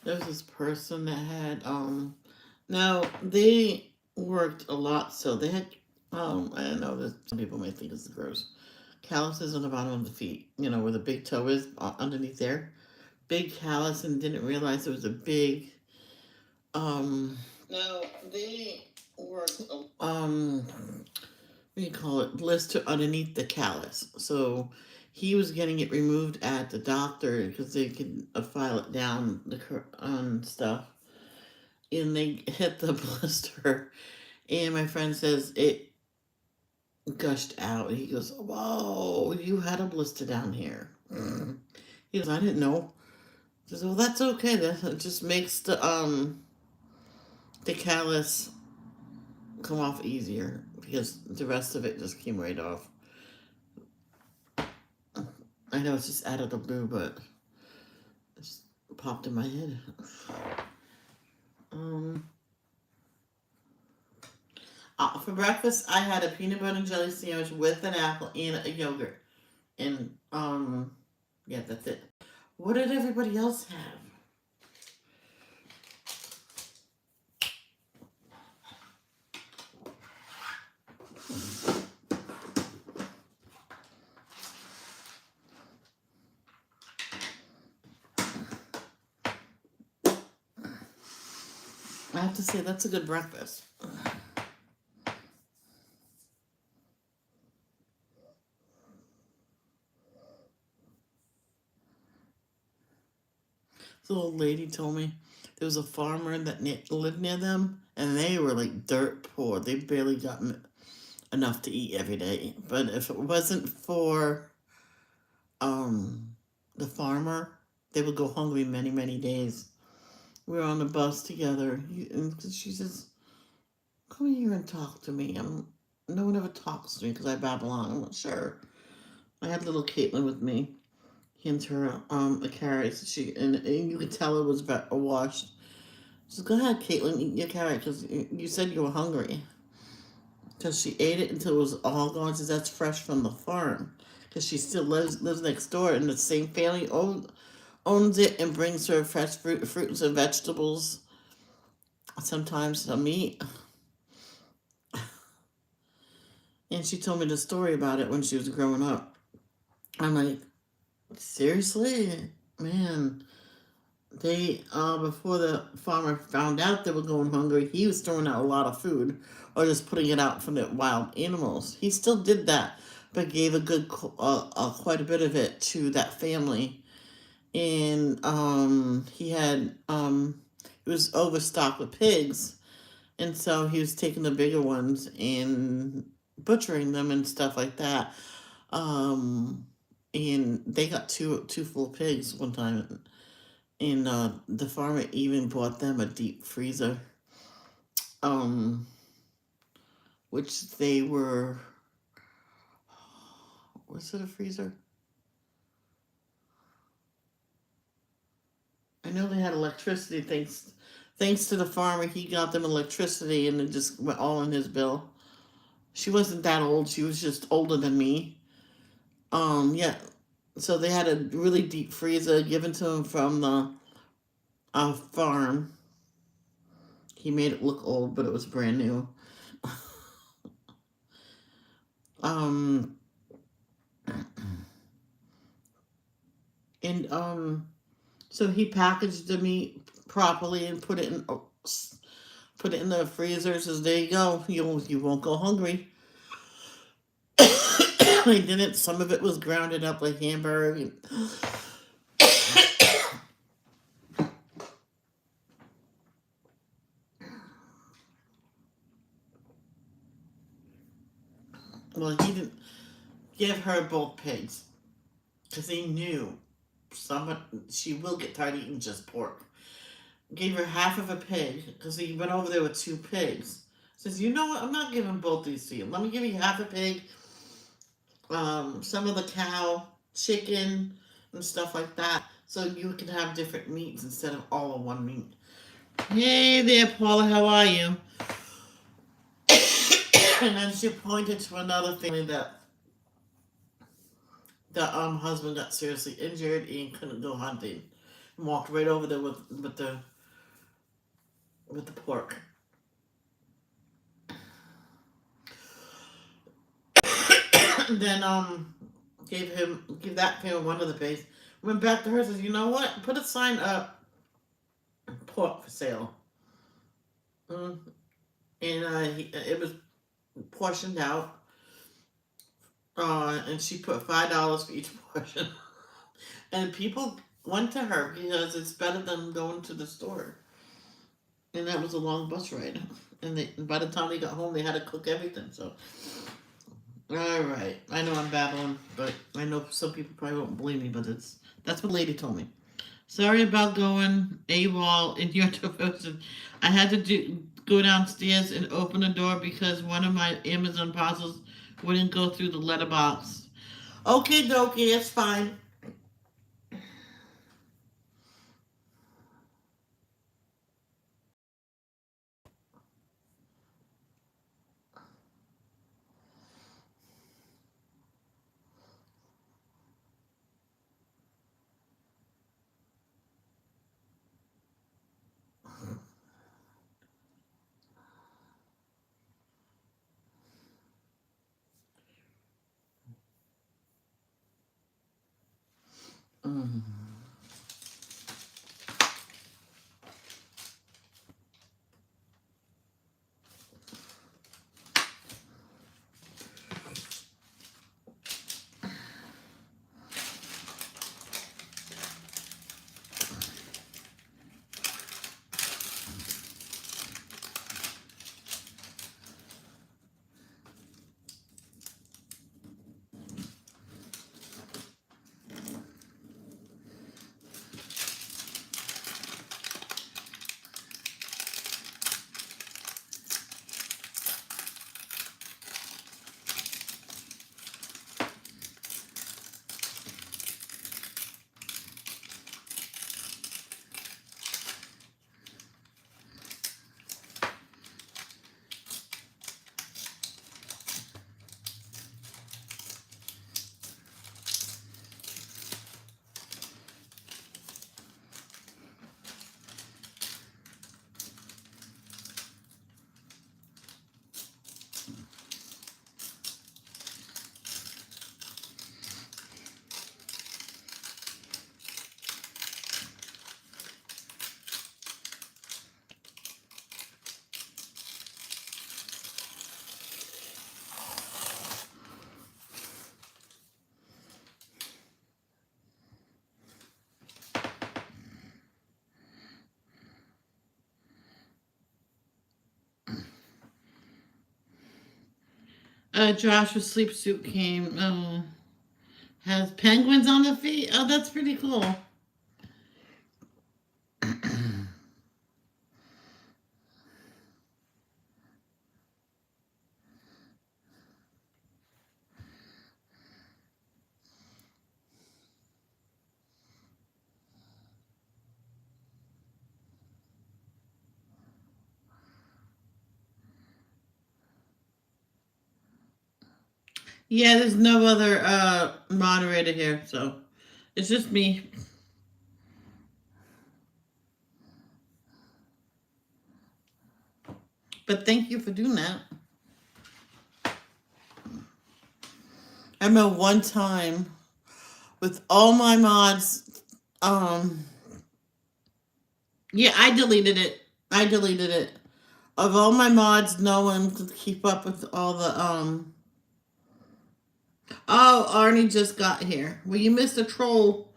There's this person that had now they worked a lot, so they had I know that some people may think it's gross. Calluses on the bottom of the feet, where the big toe is underneath there. Big callus, and didn't realize it was a big now they worked what do you call it, blister underneath the callus. So he was getting it removed at the doctor because they could file it down the stuff, and they hit the blister, and my friend says it gushed out. He goes, "Whoa, you had a blister down here." He goes, "I didn't know." He says, "Well, that's okay. That just makes the callus come off easier because the rest of it just came right off." I know it's just out of the blue, but it just popped in my head. Um, for breakfast, I had a peanut butter and jelly sandwich with an apple and a yogurt. And, yeah, that's it. What did everybody else have? I have to say, that's a good breakfast. The old lady told me there was a farmer that lived near them, and they were like dirt poor. They barely got enough to eat every day. But if it wasn't for um, the farmer, they would go hungry many, many days. We were on the bus together, and she says, "Come here and talk to me." No one ever talks to me because I babble on. I'm like, sure. I had little Caitlin with me. Hands her a carrot. And you could tell it was washed. She said, "Go ahead, Caitlin, eat your carrot because you said you were hungry." Because she ate it until it was all gone. She says that's fresh from the farm. Because she still lives next door, and the same family owns it and brings her fresh fruits and vegetables. Sometimes some meat. And she told me the story about it when she was growing up. I'm like, seriously, man. They before the farmer found out they were going hungry, he was throwing out a lot of food, or just putting it out for the wild animals. He still did that, but gave a good quite a bit of it to that family. And he had it was overstocked with pigs, and so he was taking the bigger ones and butchering them and stuff like that. Um, and they got two full pigs one time, and the farmer even bought them a deep freezer, um, which they were. Was it a freezer? I know they had electricity. Thanks to the farmer, he got them electricity, and it just went all in his bill. She wasn't that old. She was just older than me. Yeah. So they had a really deep freezer given to him from the farm. He made it look old, but it was brand new. Um, and so he packaged the meat properly and put it in the freezer. Says, "There you go. You won't go hungry." They didn't. Some of it was grounded up like hamburger. Well, he didn't give her both pigs because he knew some she will get tired of eating just pork. Gave her half of a pig because he went over there with two pigs. Says, "You know what? I'm not giving both these to you. Let me give you half a pig, some of the cow, chicken, and stuff like that, so you can have different meats instead of all of one meat." Hey there, Paula. How are you? And then she pointed to another family that the husband got seriously injured and couldn't go hunting. Walked right over there with the pork. Then give that parent one of the base. Went back to her, says, you know what? Put a sign up, pork for sale. Mm. And it was portioned out. And she put $5 for each portion. And people went to her because it's better than going to the store. And that was a long bus ride. And by the time they got home, they had to cook everything. So, all right, I know I'm babbling, but I know some people probably won't believe me. But that's what the lady told me. Sorry about going AWOL in your devotion. I had to go downstairs and open the door because one of my Amazon parcels wouldn't go through the letterbox. Okay, dokie, it's fine. Mm. Joshua's sleep suit came. Oh, has penguins on the feet. Oh, that's pretty cool. Yeah, there's no other moderator here, so it's just me. But thank you for doing that. I remember one time with all my mods. Yeah, I deleted it. I deleted it. Of all my mods, no one could keep up with all the Oh, Arnie just got here. Well, you missed a troll.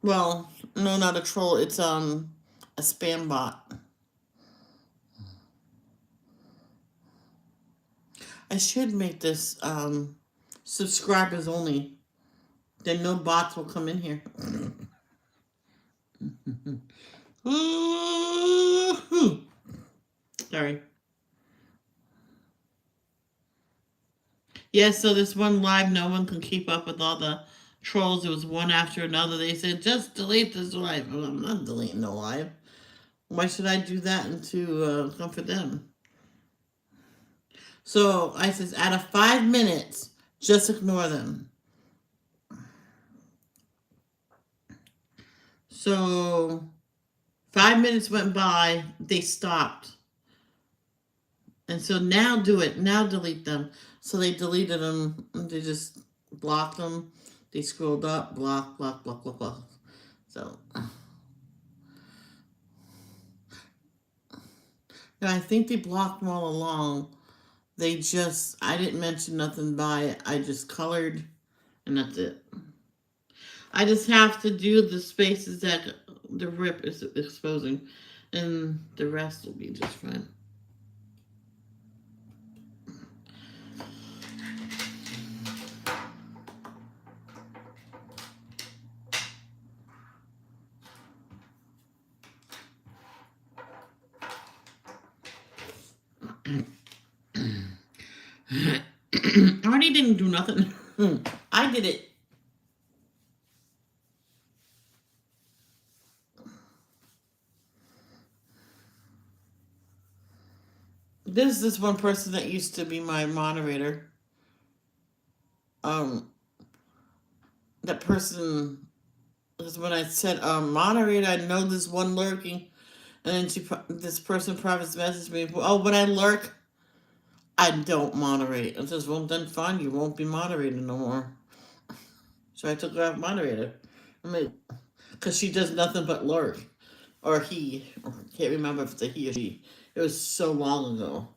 Well, no, not a troll. It's a spam bot. I should make this subscribers only. Then no bots will come in here. Sorry. Yeah, so this one live, no one can keep up with all the trolls. It was one after another. They said, just delete this live. Well, I'm not deleting no live. Why should I do that and to comfort them? So I says, out of 5 minutes, just ignore them. So 5 minutes went by, they stopped. And so now do it. Now delete them. So they deleted them. They just blocked them. They scrolled up, block, block, block, block, block. So, no, I think they blocked them all along. I didn't mention nothing by it. I just colored, and that's it. I just have to do the spaces that the rip is exposing, and the rest will be just fine. Arnie didn't do nothing. I did it. This is one person that used to be my moderator. Um, that person is when I said, moderator, I know there's one lurking, and then this person private messaged me. Oh, when I lurk, I don't moderate. I says, well, then fine, you won't be moderating no more. So I took her off moderator. I mean, because she does nothing but lurk, or he. I can't remember if it's a he or she. It was so long ago.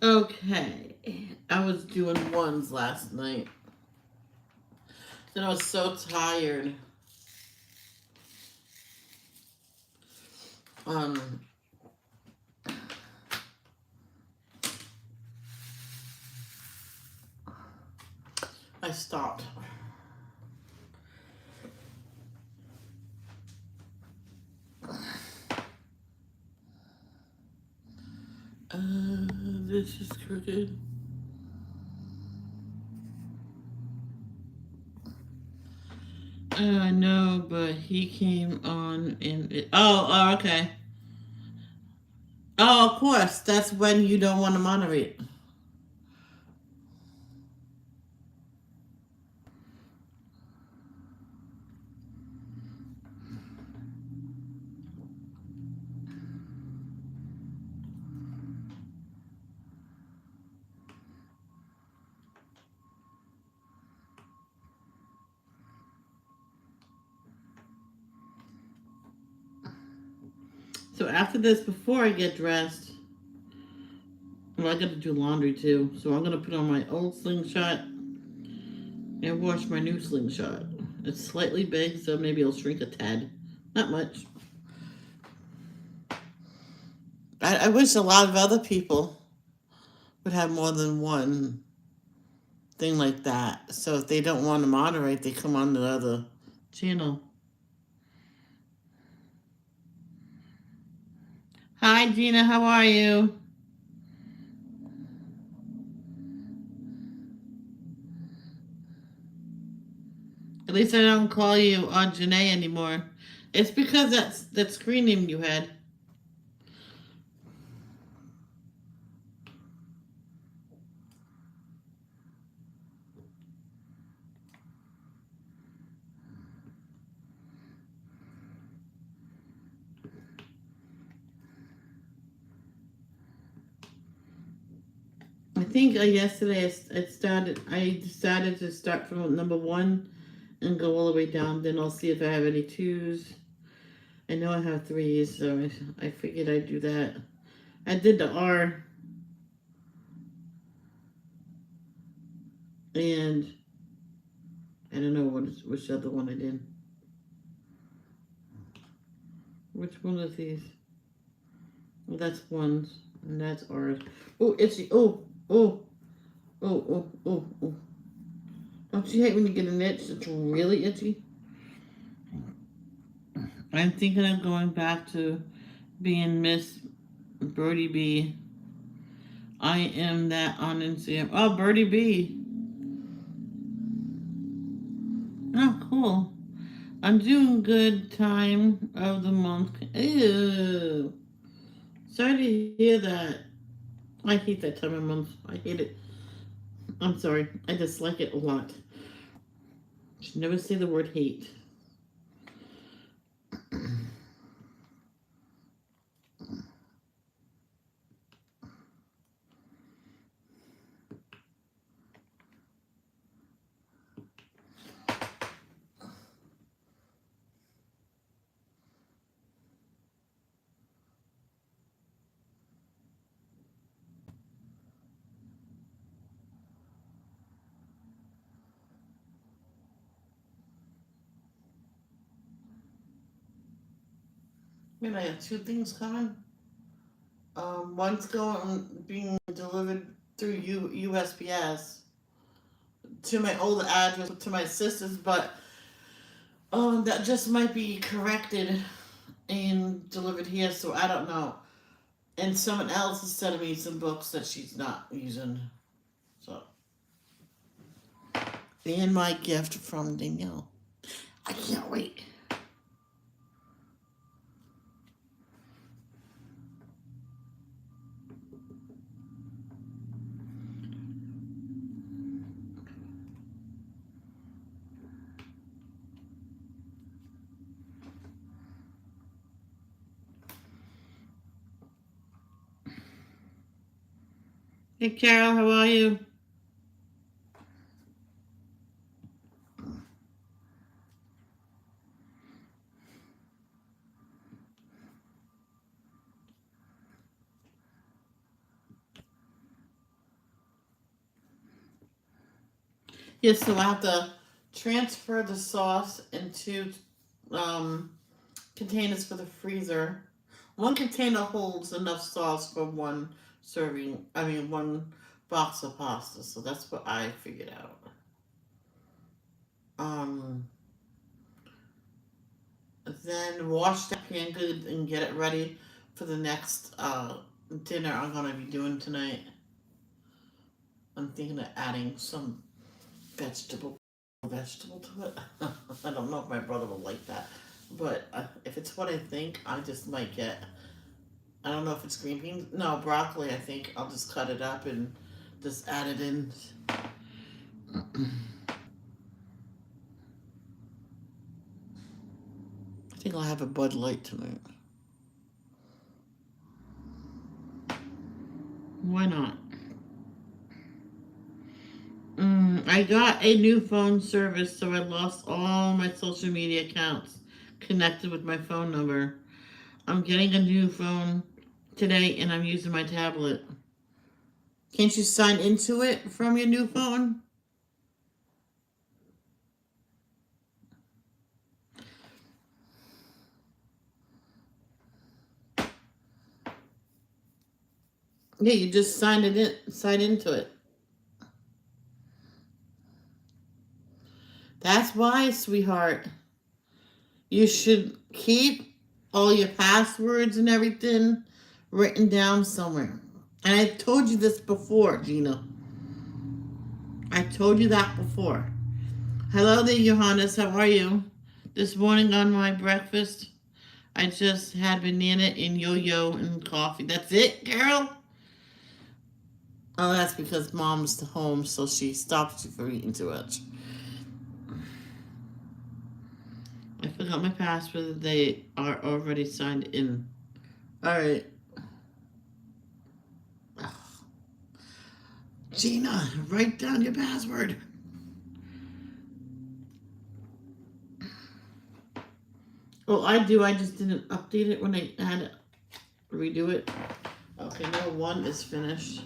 Okay, I was doing ones last night. Then I was so tired. Um, I stopped. This is crooked. I know, but he came on and oh, okay. Oh, of course. That's when you don't want to moderate. So after this, before I get dressed, well, I got to do laundry too. So I'm gonna put on my old slingshot and wash my new slingshot. It's slightly big, so maybe it'll shrink a tad. Not much. I wish a lot of other people would have more than one thing like that. So if they don't want to moderate, they come on the other channel. Hi, Gina. How are you? At least I don't call you Janae anymore. It's because that's that screen name you had. I think yesterday I decided to start from number one and go all the way down. Then I'll see if I have any twos. I know I have threes, so I figured I'd do that. I did the R, and I don't know which other one I did. Which one of these? Well, that's ones, and that's R's. Oh, itchy. Oh, oh, oh, oh, oh, oh. Don't you hate when you get an itch that's really itchy? I'm thinking of going back to being Miss Birdie B. I am that on Instagram. Oh, Birdie B. Oh, cool. I'm doing good time of the month. Ew. Sorry to hear that. I hate that time of month. I hate it. I'm sorry. I dislike it a lot. Should never say the word hate. I mean, I have two things coming. One's being delivered through USPS to my old address to my sister's, but that just might be corrected and delivered here, so I don't know. And someone else is sending me some books that she's not using. So, and my gift from Danielle. I can't wait. Hey, Carol, how are you? Yes, so I have to transfer the sauce into um, containers for the freezer. One container holds enough sauce for one serving, one box of pasta. So that's what I figured out. Um, then wash that pan good and get it ready for the next dinner I'm going to be doing tonight. I'm thinking of adding some vegetable to it. I don't know if my brother will like that, but if it's what I think, I just might get. I don't know if it's green beans. No, broccoli. I think I'll just cut it up and just add it in. I think I'll have a Bud Light tonight. Why not? I got a new phone service, so I lost all my social media accounts connected with my phone number. I'm getting a new phone today, and I'm using my tablet. Can't you sign into it from your new phone? Yeah, you just sign into it. That's why, sweetheart. You should keep all your passwords and everything written down somewhere. And I told you this before, Gina. I told you that before. Hello there, Johannes. How are you? This morning on my breakfast, I just had banana and yo-yo and coffee. That's it, Carol? Oh, that's because mom's home, so she stopped you from eating too much. I forgot my password. They are already signed in. All right. Gina, write down your password. Oh, I do. I just didn't update it when I had to redo it. Okay, now one is finished.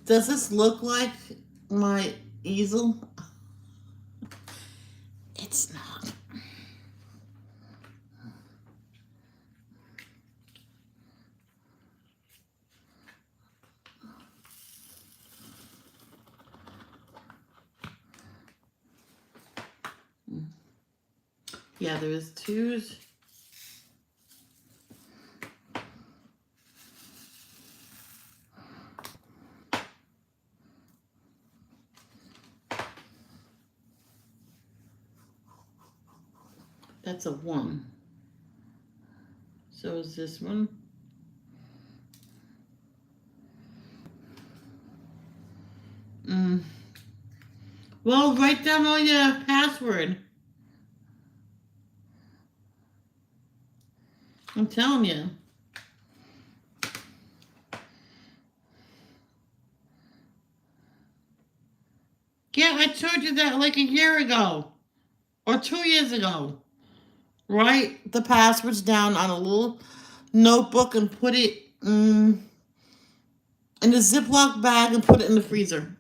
Does this look like my easel? It's not. Yeah, there is twos. That's a one. So is this one. Well, write down all your password. I'm telling you. Yeah, I told you that like a year ago. Or 2 years ago. Write the passwords down on a little notebook and put it in a Ziploc bag and put it in the freezer.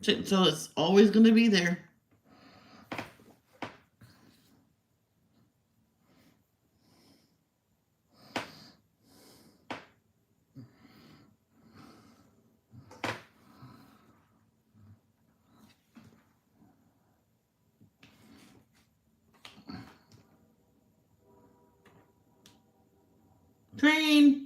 So it's always going to be there. Train.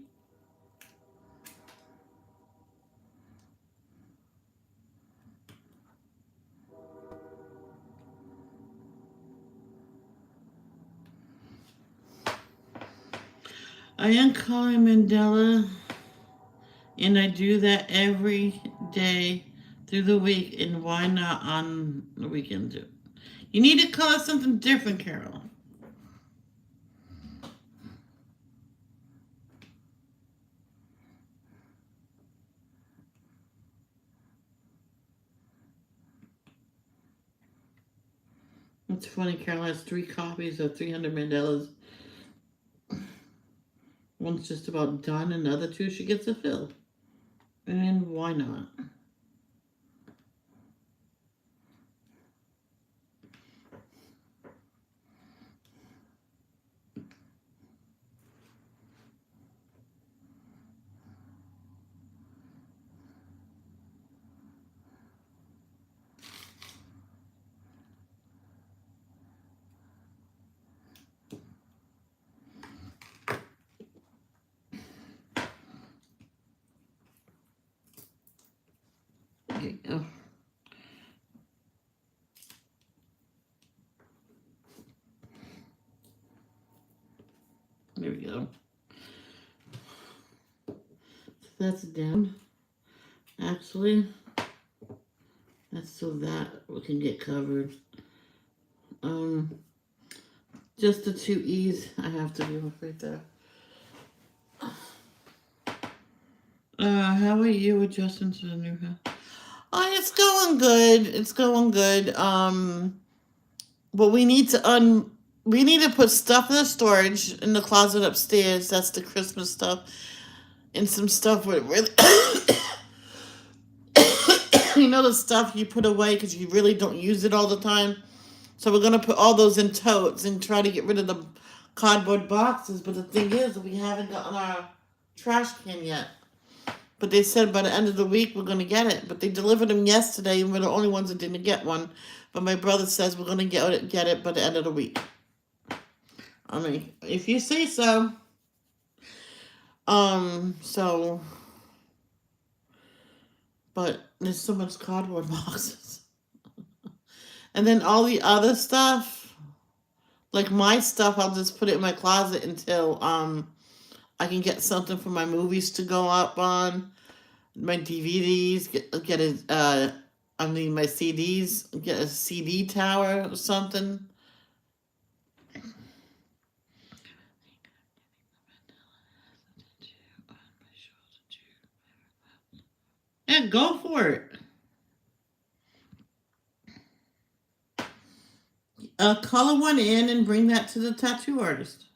I am calling Mandela, and I do that every day through the week, and why not on the weekend too? You need to call it something different, Carol. It's funny, Carol has 3 copies of 300 Mandelas. One's just about done, and the other 2 she gets to fill. And why not? There you go. There we go. So that's down. Actually, that's so that we can get covered. Just the 2 E's I have to do right there. How are you adjusting to the new house? Oh, it's going good. It's going good. But we need to put stuff in the storage in the closet upstairs. That's the Christmas stuff. And some stuff with really you know, the stuff you put away because you really don't use it all the time. So we're gonna put all those in totes and try to get rid of the cardboard boxes. But the thing is, we haven't gotten our trash can yet. But they said by the end of the week we're gonna get it. But they delivered them yesterday, and we're the only ones that didn't get one. But my brother says we're gonna get it by the end of the week. I mean, if you say so. So, but there's so much cardboard boxes. And then all the other stuff, like my stuff, I'll just put it in my closet until I can get something for my movies to go up on, my DVDs, my CDs, get a CD tower or something. Yeah, go for it. Color one in and bring that to the tattoo artist.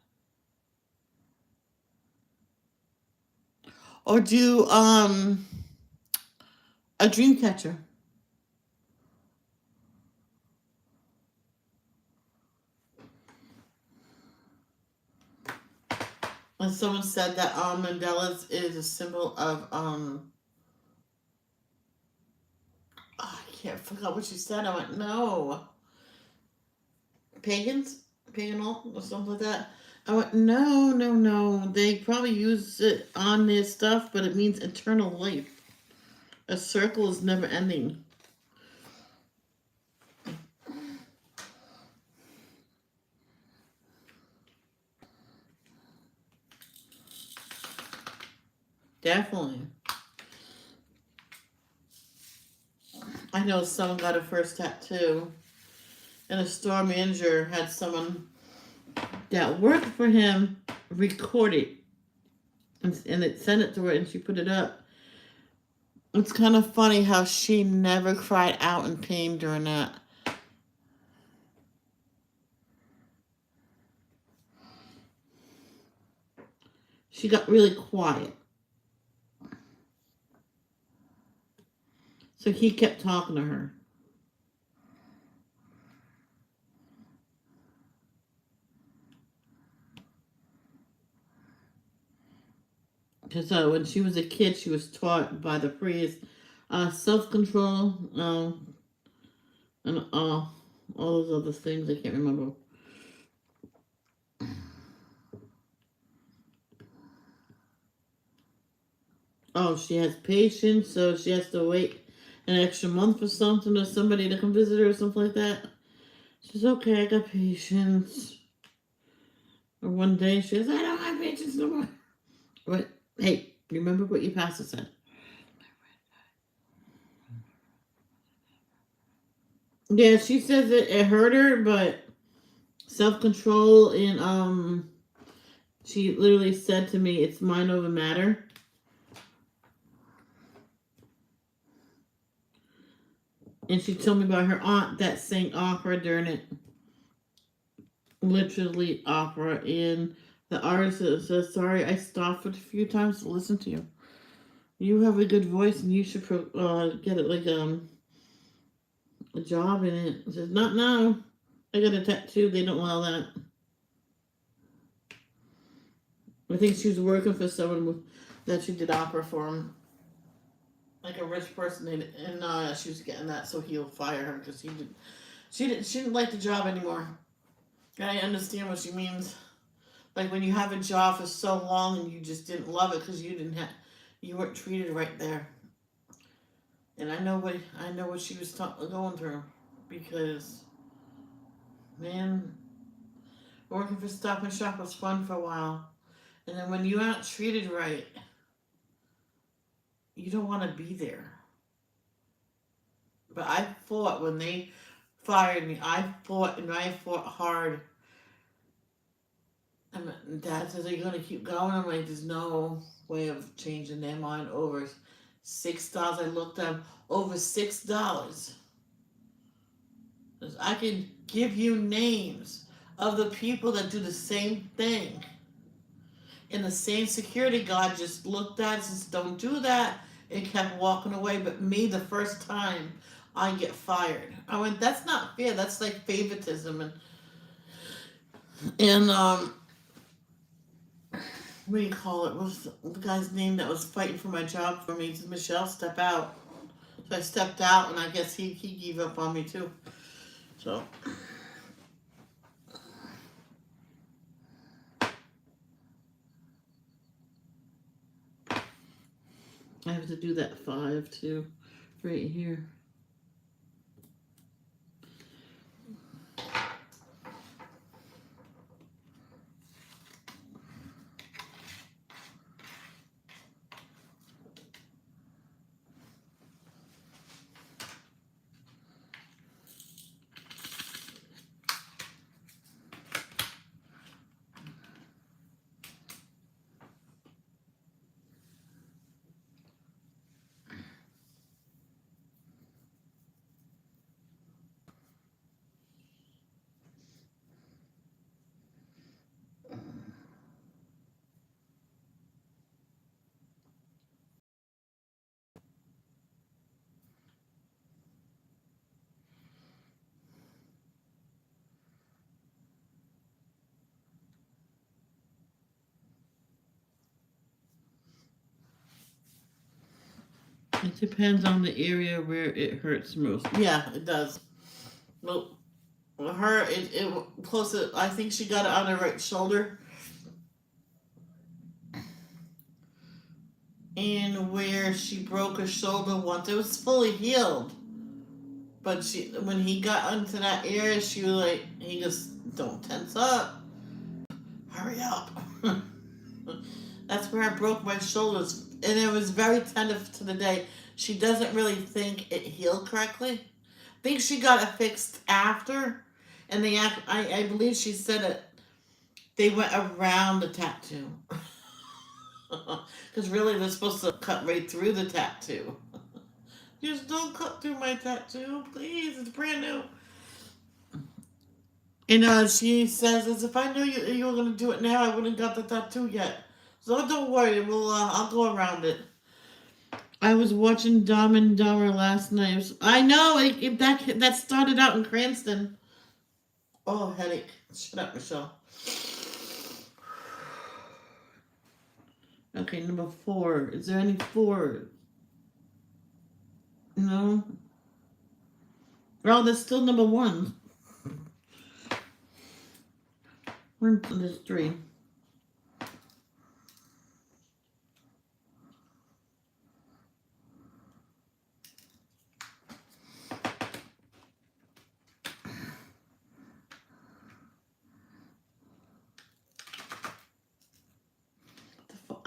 Or do a dream catcher. And someone said that Mandela's is a symbol of I can't forget what she said. I went, no. Pagans? Paganal or something like that. I went, no. They probably use it on their stuff, but it means eternal life. A circle is never ending. Definitely. I know someone got a first tattoo, and a store manager had someone that worked for him record it, and it sent it to her, and she put it up. It's kind of funny how she never cried out in pain during that. She got really quiet. So he kept talking to her. Because when she was a kid, she was taught by the priest self-control and all those other things I can't remember. Oh, she has patience, so she has to wait an extra month for something or somebody to come visit her or something like that. She's okay, I got patience. Or one day she says, I don't have patience no more. But hey, remember what your pastor said. Yeah, she says it hurt her, but self-control and she literally said to me, it's mind over matter. And she told me about her aunt that sang opera during it. Literally opera. And the artist says, sorry, I stopped it a few times to listen to you. You have a good voice and you should get it like a job in it. It says, not now. I got a tattoo. They don't allow that. I think she was working for someone that she did opera for him. Like a rich person, and she was getting that, so he'll fire her because she didn't like the job anymore. And I understand what she means. Like when you have a job for so long and you just didn't love it because you weren't treated right there. And I know what she was going through, because man, working for Stop and Shop was fun for a while, and then when you aren't treated right, you don't want to be there. But I fought when they fired me. I fought hard. And Dad says, are you going to keep going? I'm like, there's no way of changing their mind over $6. I looked up over $6. I can give you names of the people that do the same thing. And the same security guard just looked at us and said, don't do that, and kept walking away. But me, the first time I get fired, I went, that's not fair. That's like favoritism. And what do you call it? What's the guy's name that was fighting for my job for me? Michelle, step out. So I stepped out, and I guess he gave up on me too. So I have to do that 5 too, right here. It depends on the area where it hurts most. Yeah, it does. Well, her, it close to, I think she got it on her right shoulder. And where she broke her shoulder once, it was fully healed. But when he got into that area, she was like, he goes, don't tense up. Hurry up. That's where I broke my shoulders. and it was very tentative to the day. She doesn't really think it healed correctly. I think she got it fixed after, and I believe she said it. They went around the tattoo because really they're supposed to cut right through the tattoo. Just don't cut through my tattoo, please. It's brand new. She says, as if I knew you were going to do it now, I wouldn't got the tattoo yet. So don't worry, I'll go around it. I was watching Dumb and Dumber last night. I know that started out in Cranston. Oh, headache. Shut up, Michelle. Okay, number 4. Is there any 4? No. Oh, there's still number 1. There's 3.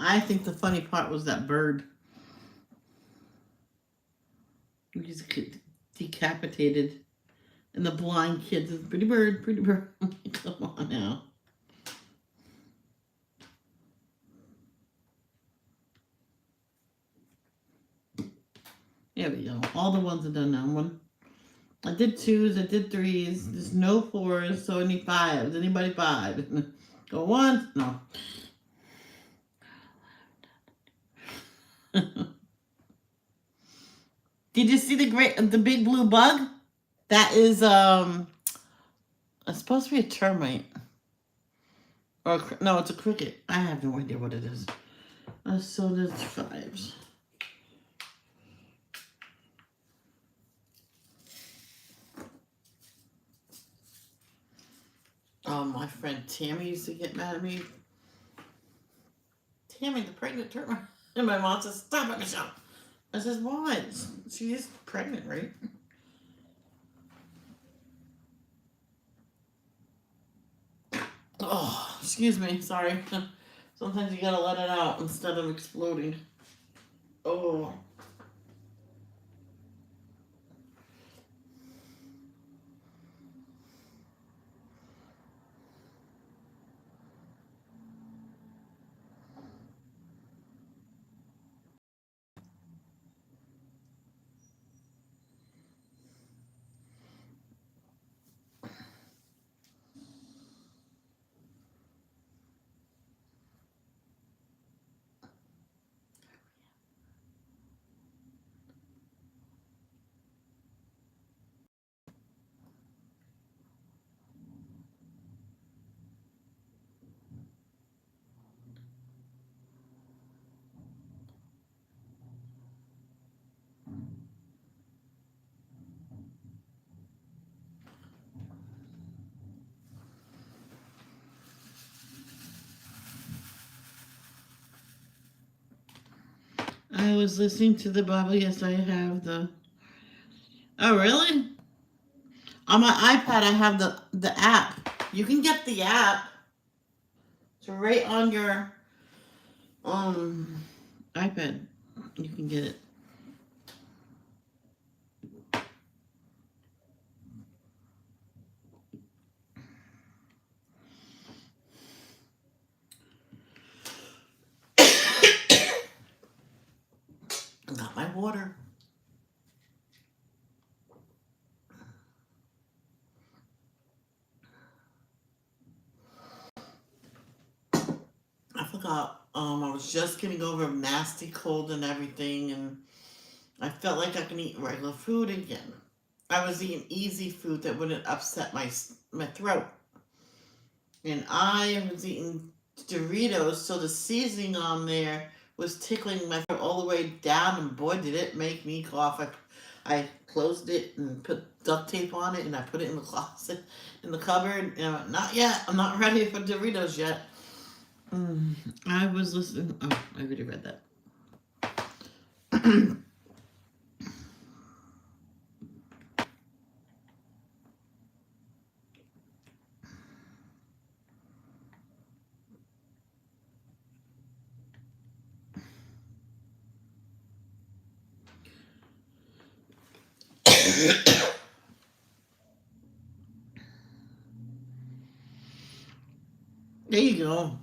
I think the funny part was that bird. He's decapitated. And the blind kid says, pretty bird, pretty bird. Come on now. There we go. All the ones are done now. I did 2s, I did 3s. There's no 4s, so I need 5s. Anybody 5? Go once? No. Did you see the big blue bug? That is it's supposed to be a termite. Or no, it's a cricket. I have no idea what it is. So there's 5s. My friend Tammy used to get mad at me. Tammy, the pregnant termite. And my mom says, stop it, Michelle. I says, why? She is pregnant, right? Oh, excuse me. Sorry. Sometimes you gotta let it out instead of exploding. Oh. I was listening to the Bible. Yes, I have the. Oh, really? On my iPad, I have the app. You can get the app. It's right on your iPad. You can get it. Got my water. I forgot. I was just getting over a nasty cold and everything, and I felt like I can eat regular food again. I was eating easy food that wouldn't upset my throat, and I was eating Doritos, so the seasoning on there was tickling my throat all the way down, and boy, did it make me cough. I closed it and put duct tape on it, and I put it in the closet, in the cupboard. Not yet. I'm not ready for Doritos yet. I was listening. Oh, I already read that. There you go.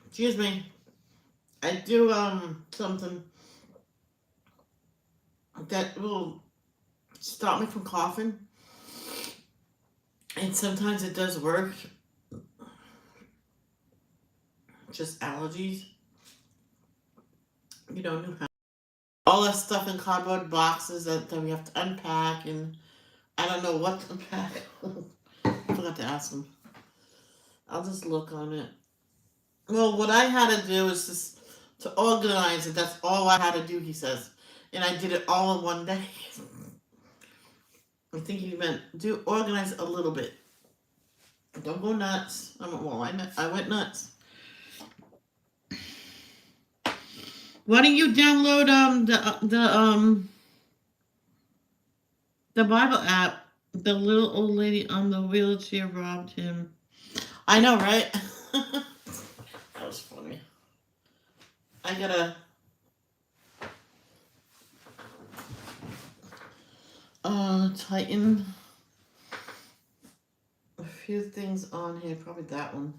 Excuse me. I do something that will stop me from coughing, and sometimes it does work. Just allergies, new all that stuff in cardboard boxes that we have to unpack, and I don't know what to unpack. I forgot to ask him. I'll just look on it. Well, what I had to do is just to organize it. That's all I had to do, he says. And I did it all in one day. I think he meant do organize a little bit. Don't go nuts. I went nuts. Why don't you download the Bible app? The little old lady on the wheelchair robbed him. I know, right? That was funny. I gotta tighten a few things on here. Probably that one.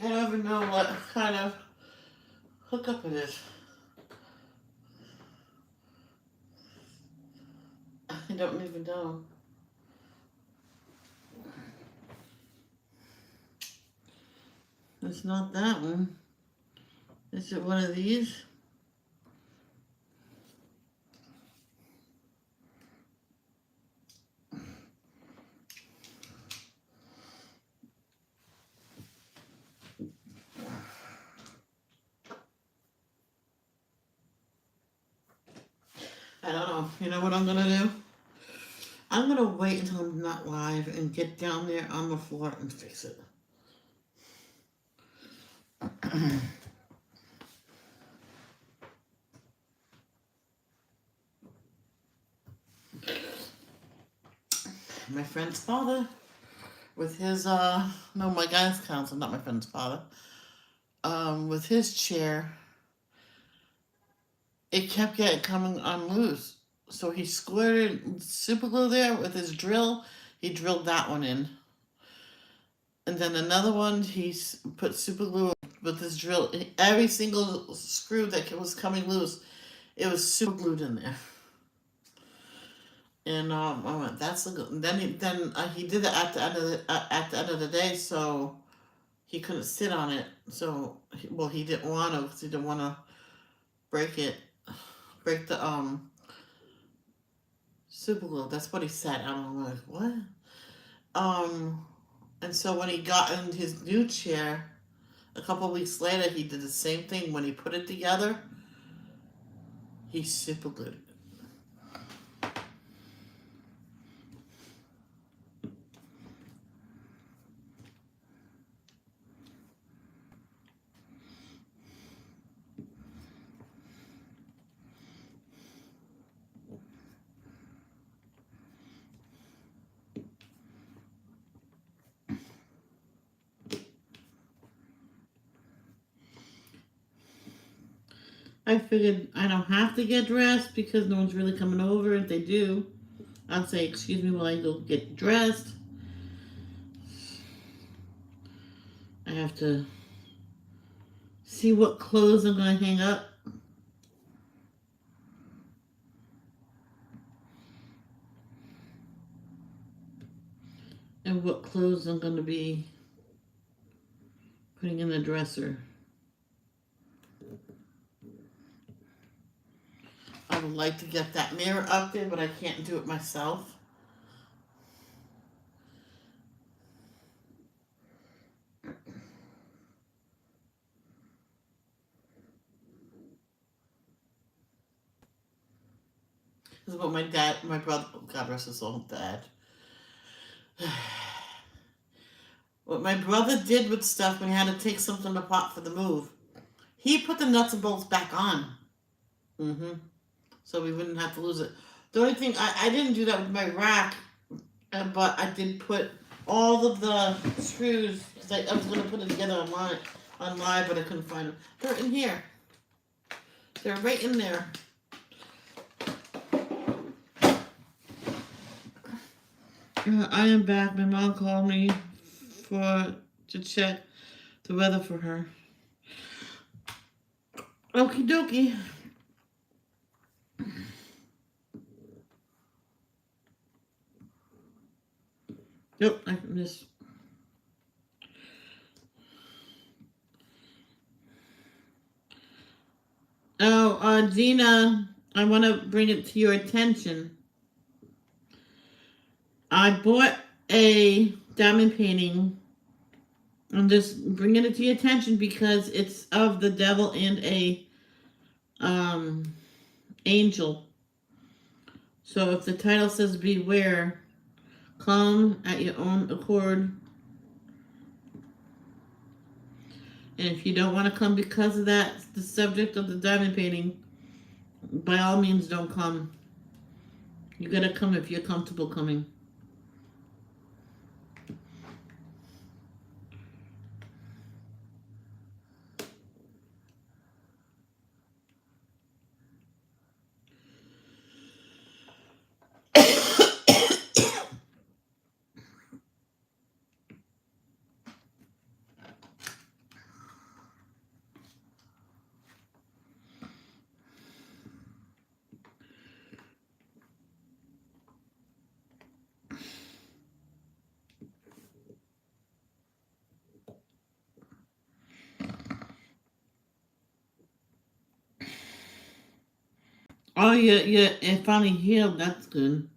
I don't even know what kind of hookup it is. I don't even know. It's not that one. Is it one of these? I don't know. You know what I'm gonna do? I'm gonna wait until I'm not live and get down there on the floor and fix it. My friend's father, with his no, my guidance counselor, not my friend's father, with his chair, it kept getting coming unloose. So he squirted super glue there with his drill. He drilled that one in. And then another one, he put super glue with his drill. Every single screw that was coming loose, it was super glued in there. And I went, that's a good. He did it at the end of the day, so he couldn't sit on it. So he didn't want to, because he didn't want to break it, break the super glue. That's what he said. I'm like, what? And so when he got in his new chair, a couple of weeks later, he did the same thing. When he put it together, he super glued it. I figured I don't have to get dressed because no one's really coming over. If they do, I'll say, excuse me while I go get dressed. I have to see what clothes I'm going to hang up. and what clothes I'm going to be putting in the dresser. I would like to get that mirror up there, but I can't do it myself. This is what my brother, God rest his soul, dad. What my brother did with stuff when he had to take something apart for the move, he put the nuts and bolts back on. Mm-hmm. So we wouldn't have to lose it. The only thing, I didn't do that with my rack, but I did put all of the screws, because I was going to put it together online, but I couldn't find them. They're in here. They're right in there. I am back. My mom called me to check the weather for her. Okie dokie. Nope, I missed. Oh, Gina, I want to bring it to your attention. I bought a diamond painting. I'm just bringing it to your attention because it's of the devil and a angel. So if the title says beware, come at your own accord. And if you don't want to come because of that, the subject of the diamond painting, by all means don't come. You gotta come if you're comfortable coming. Oh, yeah, it finally healed. That's good.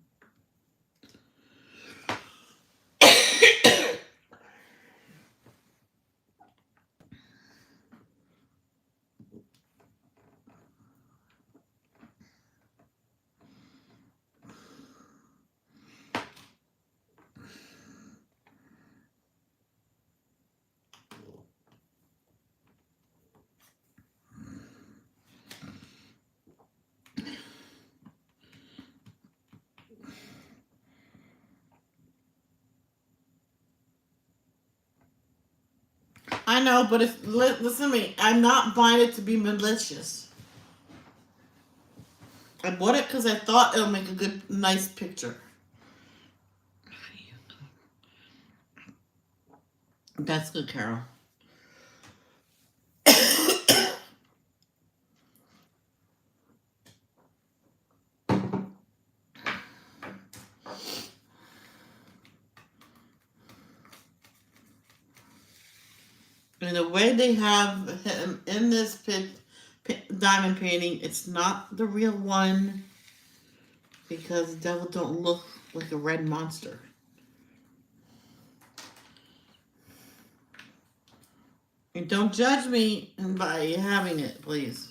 I know, but listen to me. I'm not buying it to be malicious. I bought it because I thought it'll make a good, nice picture. That's good, Carol. And the way they have him in this diamond painting, it's not the real one because the devil don't look like a red monster. And don't judge me by having it, please.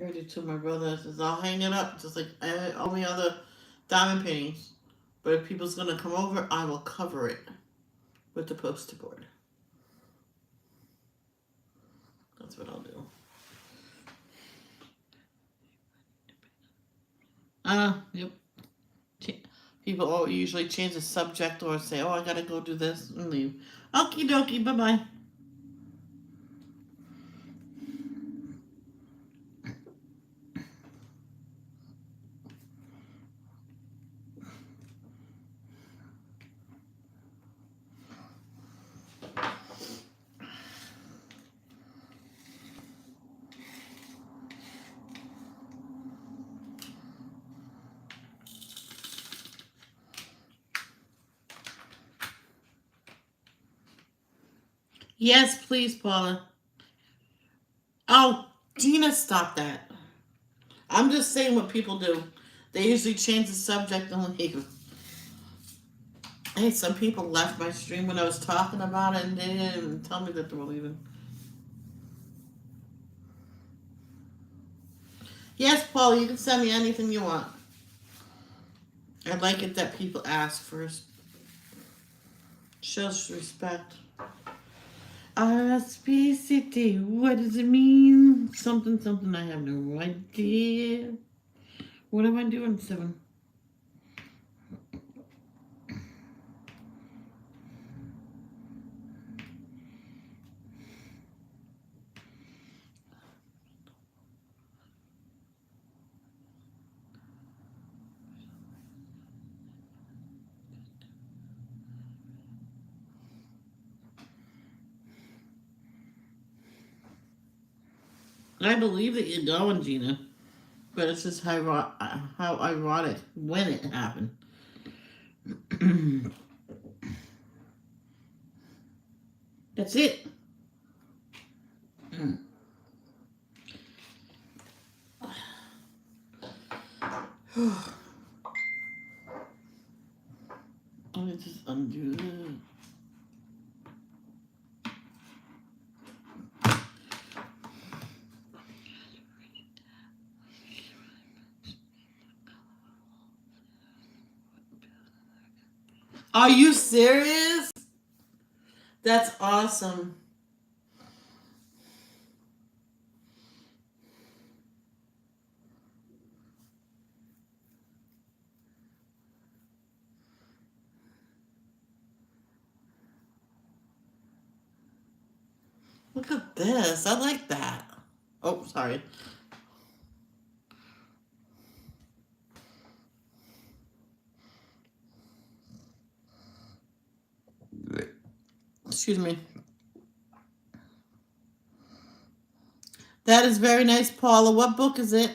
already told my brother, I says, I'll hang it up just like all the other diamond paintings. But if people's going to come over, I will cover it with the poster board. That's what I'll do. Yep. People usually change the subject or say, oh, I gotta go do this and leave. Okie dokie, bye bye. Yes, please, Paula. Oh, Gina, stop that. I'm just saying what people do. They usually change the subject and leave. Hey, some people left my stream when I was talking about it and they didn't even tell me that they were leaving. Yes, Paula, you can send me anything you want. I like it that people ask first. Shows respect. RSPCT, what does it mean? Something, something, I have no idea. What am I doing, 7? I believe that you're going, Gina. But it's just how ironic when it happened. That's it. Let me just undo that. Are you serious? That's awesome. Look at this. I like that. Oh, sorry. Excuse me. That is very nice, Paula. What book is it?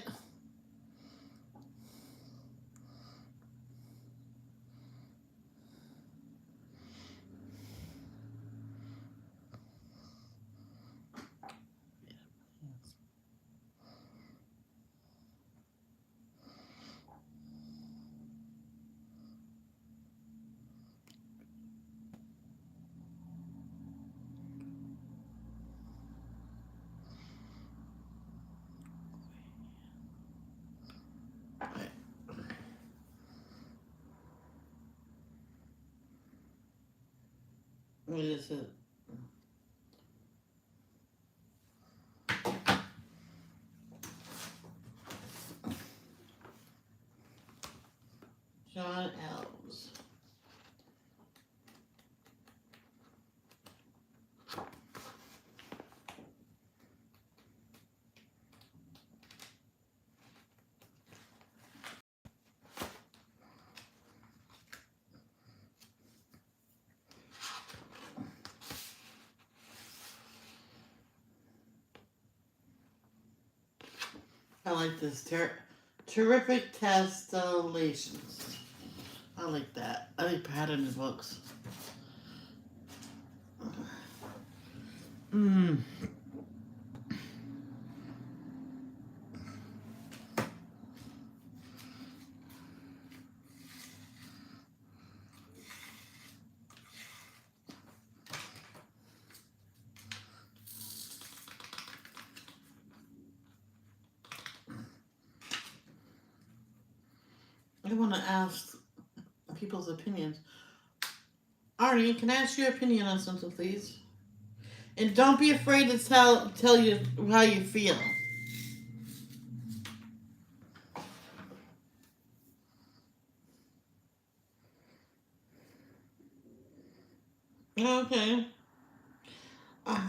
What is it? John Elves. I like this. Terrific Testations. I like that. I like patterned books. Mmm. I want to ask people's opinions. Arnie, can I ask your opinion on something, please? And don't be afraid to tell you how you feel. Okay. Uh,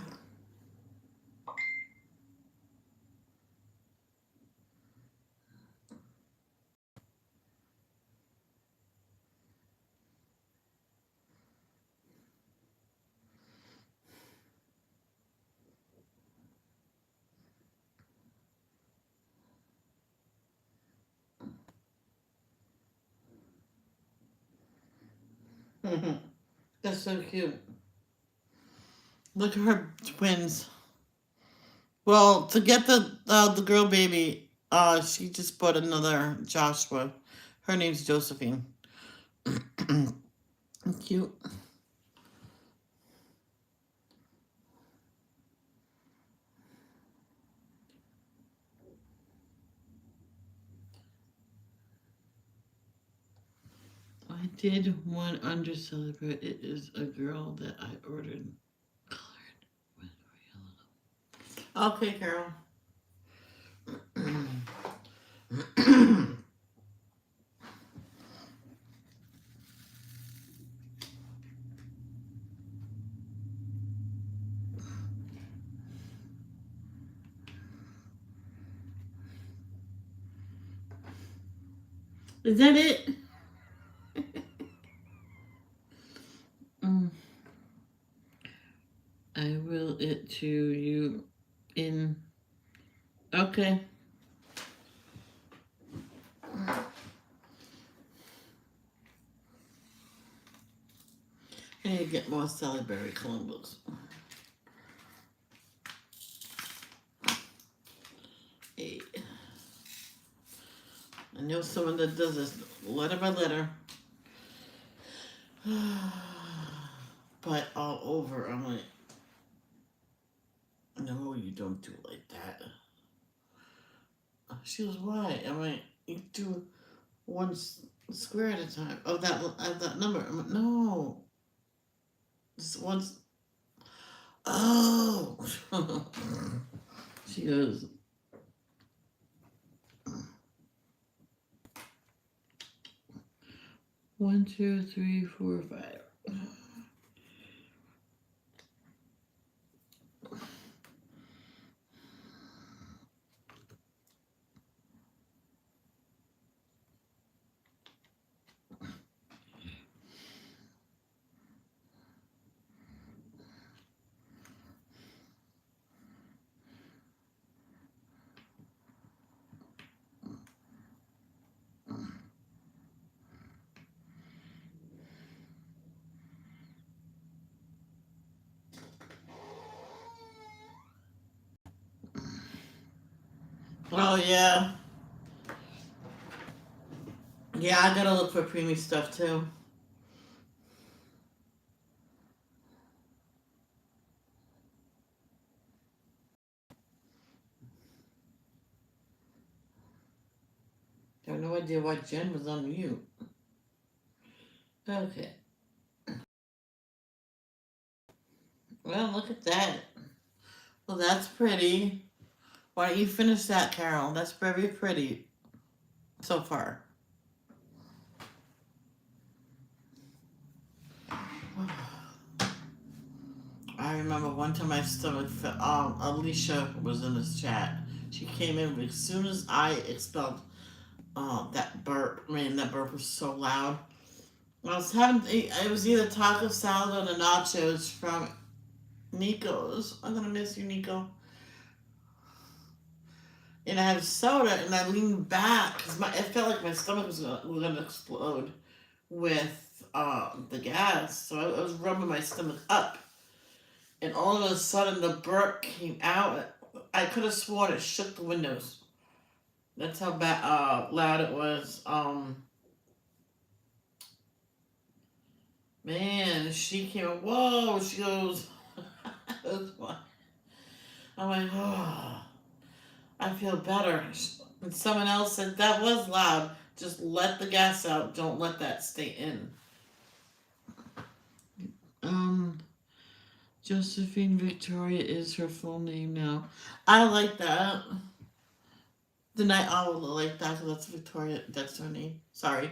That's so cute. Look at her twins. Well, to get the girl baby, she just bought another Joshua. Her name's Josephine. Cute. I did one under celebrate. It is a girl that I ordered. Colored with yellow. Okay, Carol. Is that it? Mm. I will it to you in. Okay. I need to get more Celebrity Columbus. Hey. I know someone that does this letter by letter. But all over, I'm like, no, you don't do it like that. She was why? I'm like, you do one square at a time of that number. I'm like, no, just once. Oh, she goes. One, two, three, four, five. Oh yeah, yeah. I gotta look for preemie stuff too. I have no idea why Jen was on mute. Okay. Well, look at that. Well, that's pretty. Why don't you finish that, Carol? That's very pretty so far. I remember one time my stomach felt. Alicia was in this chat. She came in as soon as I expelled that burp. Man, that burp was so loud. I was having. It was either taco salad or the nachos from Nico's. I'm gonna miss you, Nico. And I had soda, and I leaned back because it felt like my stomach was gonna explode with the gas. So I was rubbing my stomach up, and all of a sudden the burp came out. I could have sworn it shook the windows. That's how loud it was. Man, she came. Whoa! She goes. I'm like, oh, I feel better. And someone else said that was loud. Just let the gas out. Don't let that stay in. Um, Josephine Victoria is her full name now. I like that. The night owl like that, so that's Victoria. That's her name. Sorry.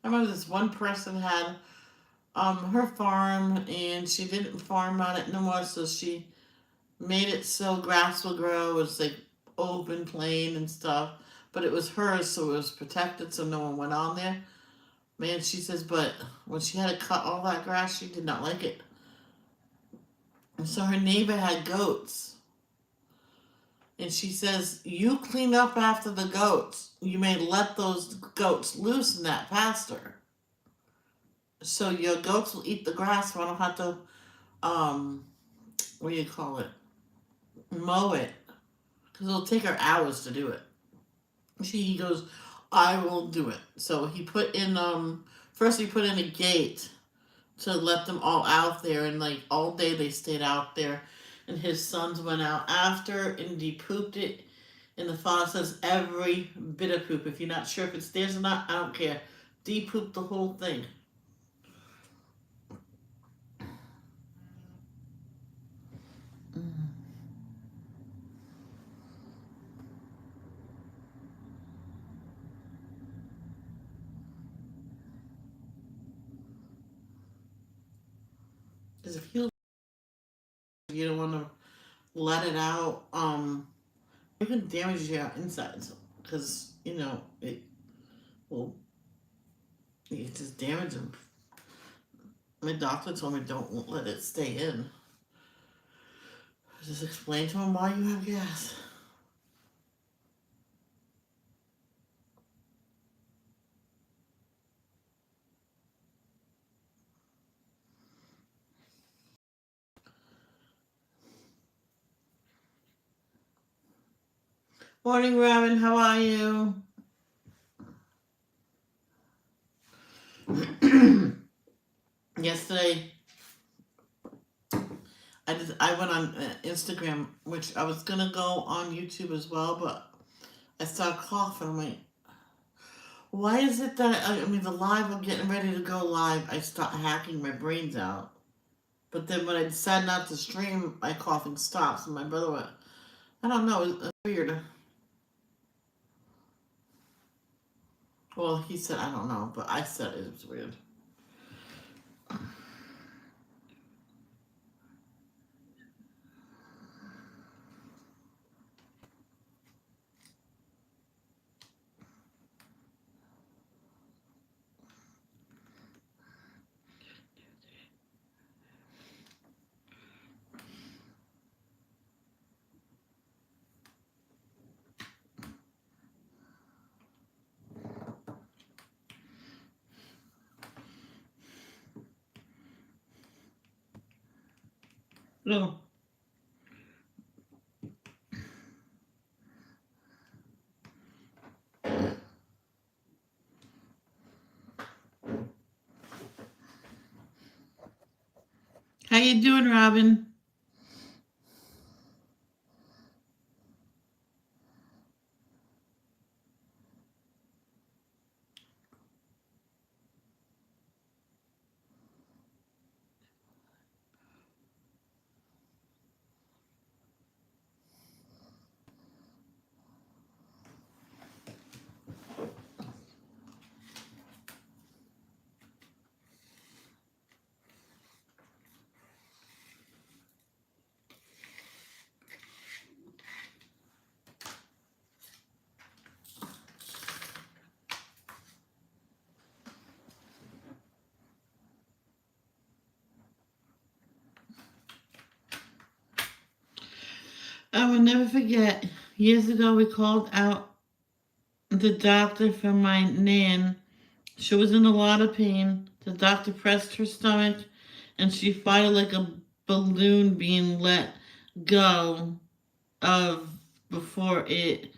I remember this one person had her farm, and she didn't farm on it no more, so she made it so grass will grow. It was like open plain and stuff, but it was hers, so it was protected, so no one went on there. Man, she says, but when she had to cut all that grass, she did not like it. And so her neighbor had goats, and she says, "You clean up after the goats. You may let those goats loose in that pasture, so your goats will eat the grass. So I don't have to what do you call it? Mow it, because it'll take her hours to do it." He goes, "I will do it." So he put in first he put in a gate to let them all out there, and like all day they stayed out there, and his sons went out after and he pooped it. And the father says every bit of poop. If you're not sure if it's theirs or not, I don't care. De-poop the whole thing. Because if you don't want to let it out, it can damage your insides. Because it will it just damage them. My doctor told me don't let it stay in. Just explain to him why you have gas. Morning, Robin. How are you? Yesterday, I went on Instagram, which I was gonna go on YouTube as well, but I started coughing. I'm like, why is it that I mean the live? I'm getting ready to go live. I start hacking my brains out, but then when I decide not to stream, my coughing stops. And my brother went, I don't know, it's weird. Well, he said I don't know, but I said it was weird. No. How you doing, Robin? I will never forget. Years ago, we called out the doctor for my nan, She was in a lot of pain. The doctor pressed her stomach, and she felt like a balloon being let go of before it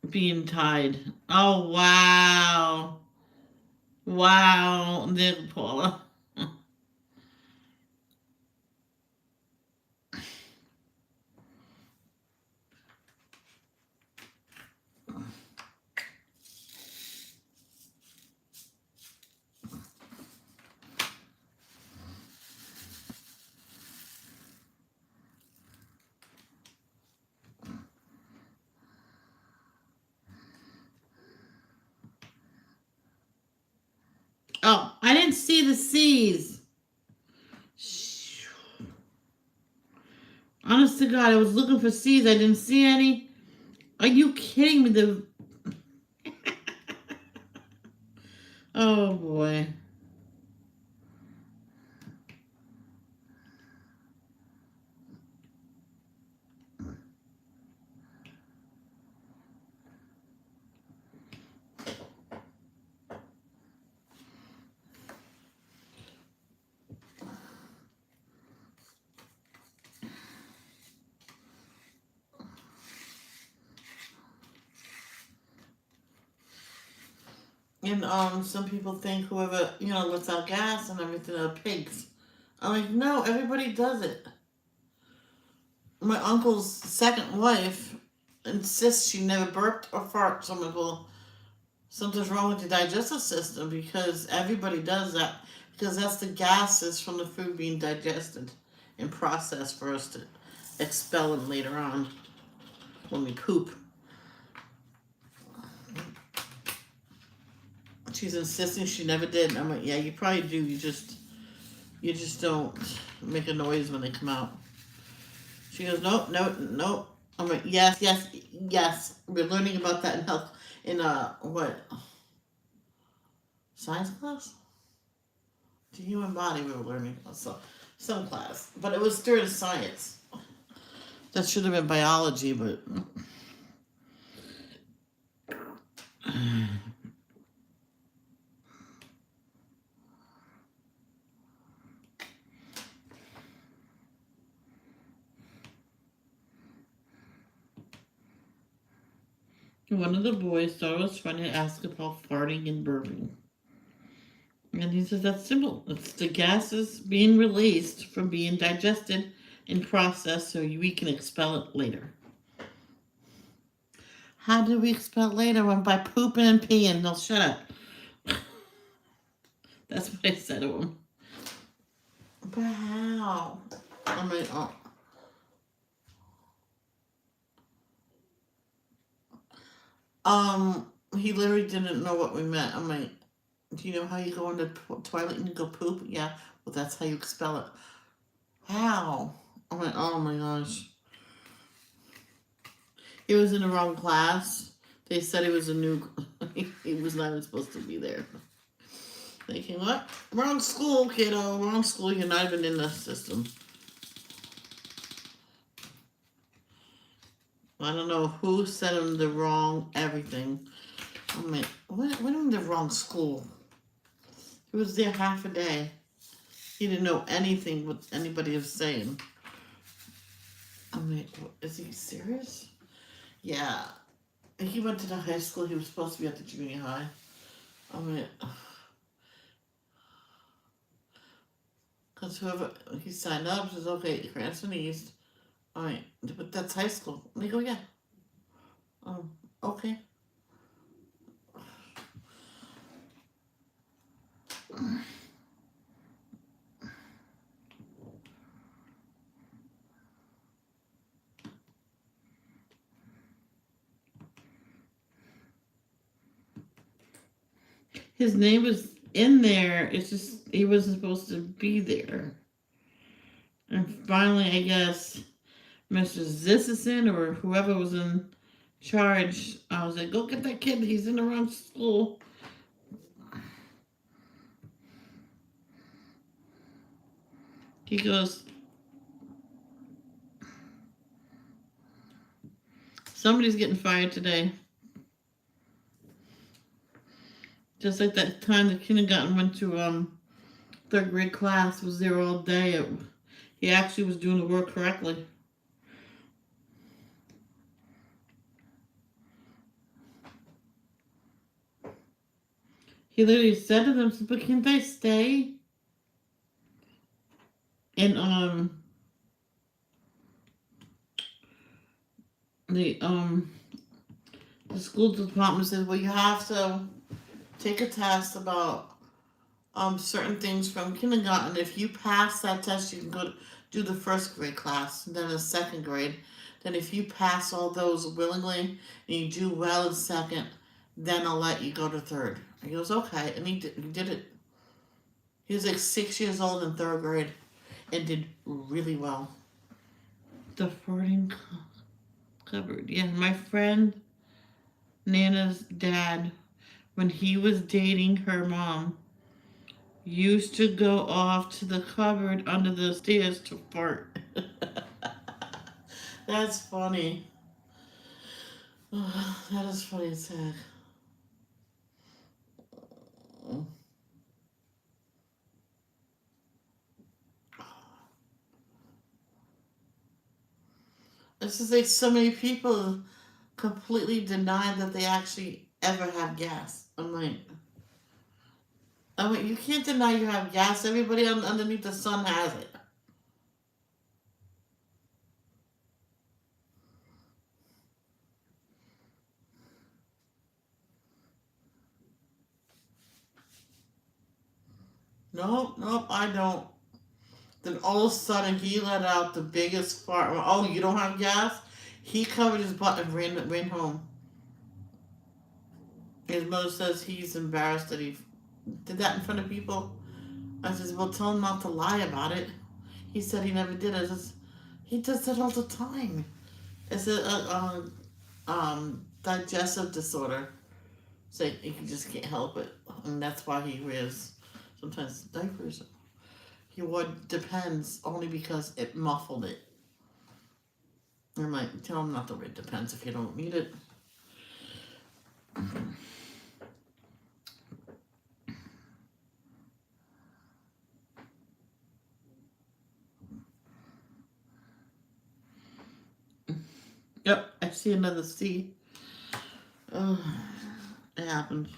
being tied. Oh, wow. Wow, there, Paula. Oh, I didn't see the C's. Honest to God, I was looking for C's. I didn't see any. Are you kidding me? Oh boy. And some people think whoever lets out gas and everything are pigs. I'm like, no, everybody does it. My uncle's second wife insists she never burped or farted. So I'm like, well, something's wrong with the digestive system because everybody does that because that's the gases from the food being digested and processed for us to expel them later on when we poop. She's insisting she never did. And I'm like, yeah, you probably do. You just don't make a noise when they come out. She goes, nope, nope, nope. I'm like, yes, yes, yes. We're learning about that in health in what science class? The human body we were learning so some class, but it was during science. That should have been biology, but one of the boys thought it was funny to ask about farting and burping. And he says that's simple. It's the gases being released from being digested and processed so we can expel it later. How do we expel it later? When by pooping and peeing. No, shut up. That's what I said to him. But how? I mean, he literally didn't know what we meant. I'm like, do you know how you go in the toilet and you go poop? Yeah, well, that's how you expel it. How? I'm like, oh my gosh. He was in the wrong class. They said he was a new. He was not even supposed to be there. Thinking, what? Wrong school, kiddo. Wrong school. You're not even in the system. I don't know who sent him the wrong everything. I mean, what do you mean the wrong school? He was there half a day. He didn't know anything what anybody was saying. I mean, is he serious? Yeah. He went to the high school. He was supposed to be at the junior high. I mean, because whoever he signed up says, okay, Cranston East. All right, but that's high school. And they go, yeah. Okay. His name was in there. It's just he wasn't supposed to be there. And finally, I guess Mr. Zissison or whoever was in charge, I was like, go get that kid. He's in the wrong school. He goes, somebody's getting fired today. Just like that time the kindergarten went to third grade class, was there all day. He actually was doing the work correctly. He literally said to them, "But can't I stay?" And the the school department says, "Well, you have to take a test about certain things from kindergarten. If you pass that test, you can go do the first grade class, then the second grade. Then if you pass all those willingly and you do well in second, then I'll let you go to third." He goes, "Okay," and he did it. He was like 6 years old in third grade and did really well. The farting cupboard. Yeah, my friend Nana's dad, when he was dating her mom, used to go off to the cupboard under the stairs to fart. That's funny. That is funny as heck. It's just like so many people completely deny that they actually ever have gas. You can't deny you have gas. Everybody underneath the sun has it. Nope, nope, I don't. Then all of a sudden he let out the biggest fart. Oh, you don't have gas? He covered his butt and ran home. His mother says he's embarrassed that he did that in front of people. I says, "Well, tell him not to lie about it." He said he never did it. He does that all the time. It's a digestive disorder. So he just can't help it, and that's why he wears sometimes diapers. He would depends only because it muffled it. I might tell him not to wear depends if you don't need it. Yep, I see another C. Oh, it happens.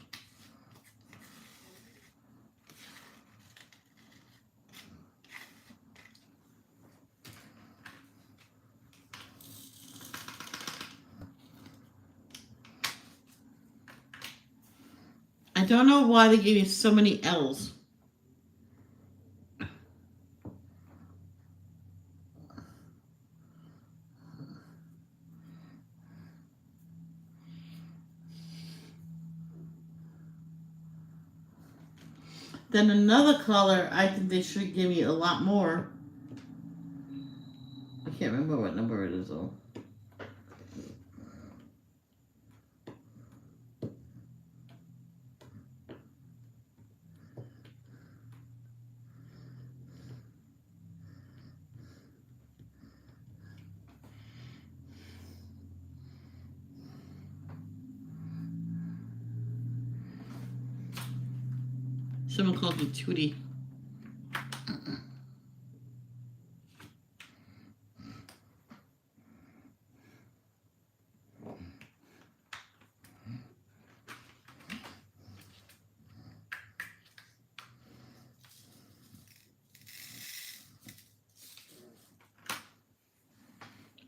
I don't know why they gave you so many L's. Then another color, I think they should give me a lot more. I can't remember what number it is though. Someone called me Tootie.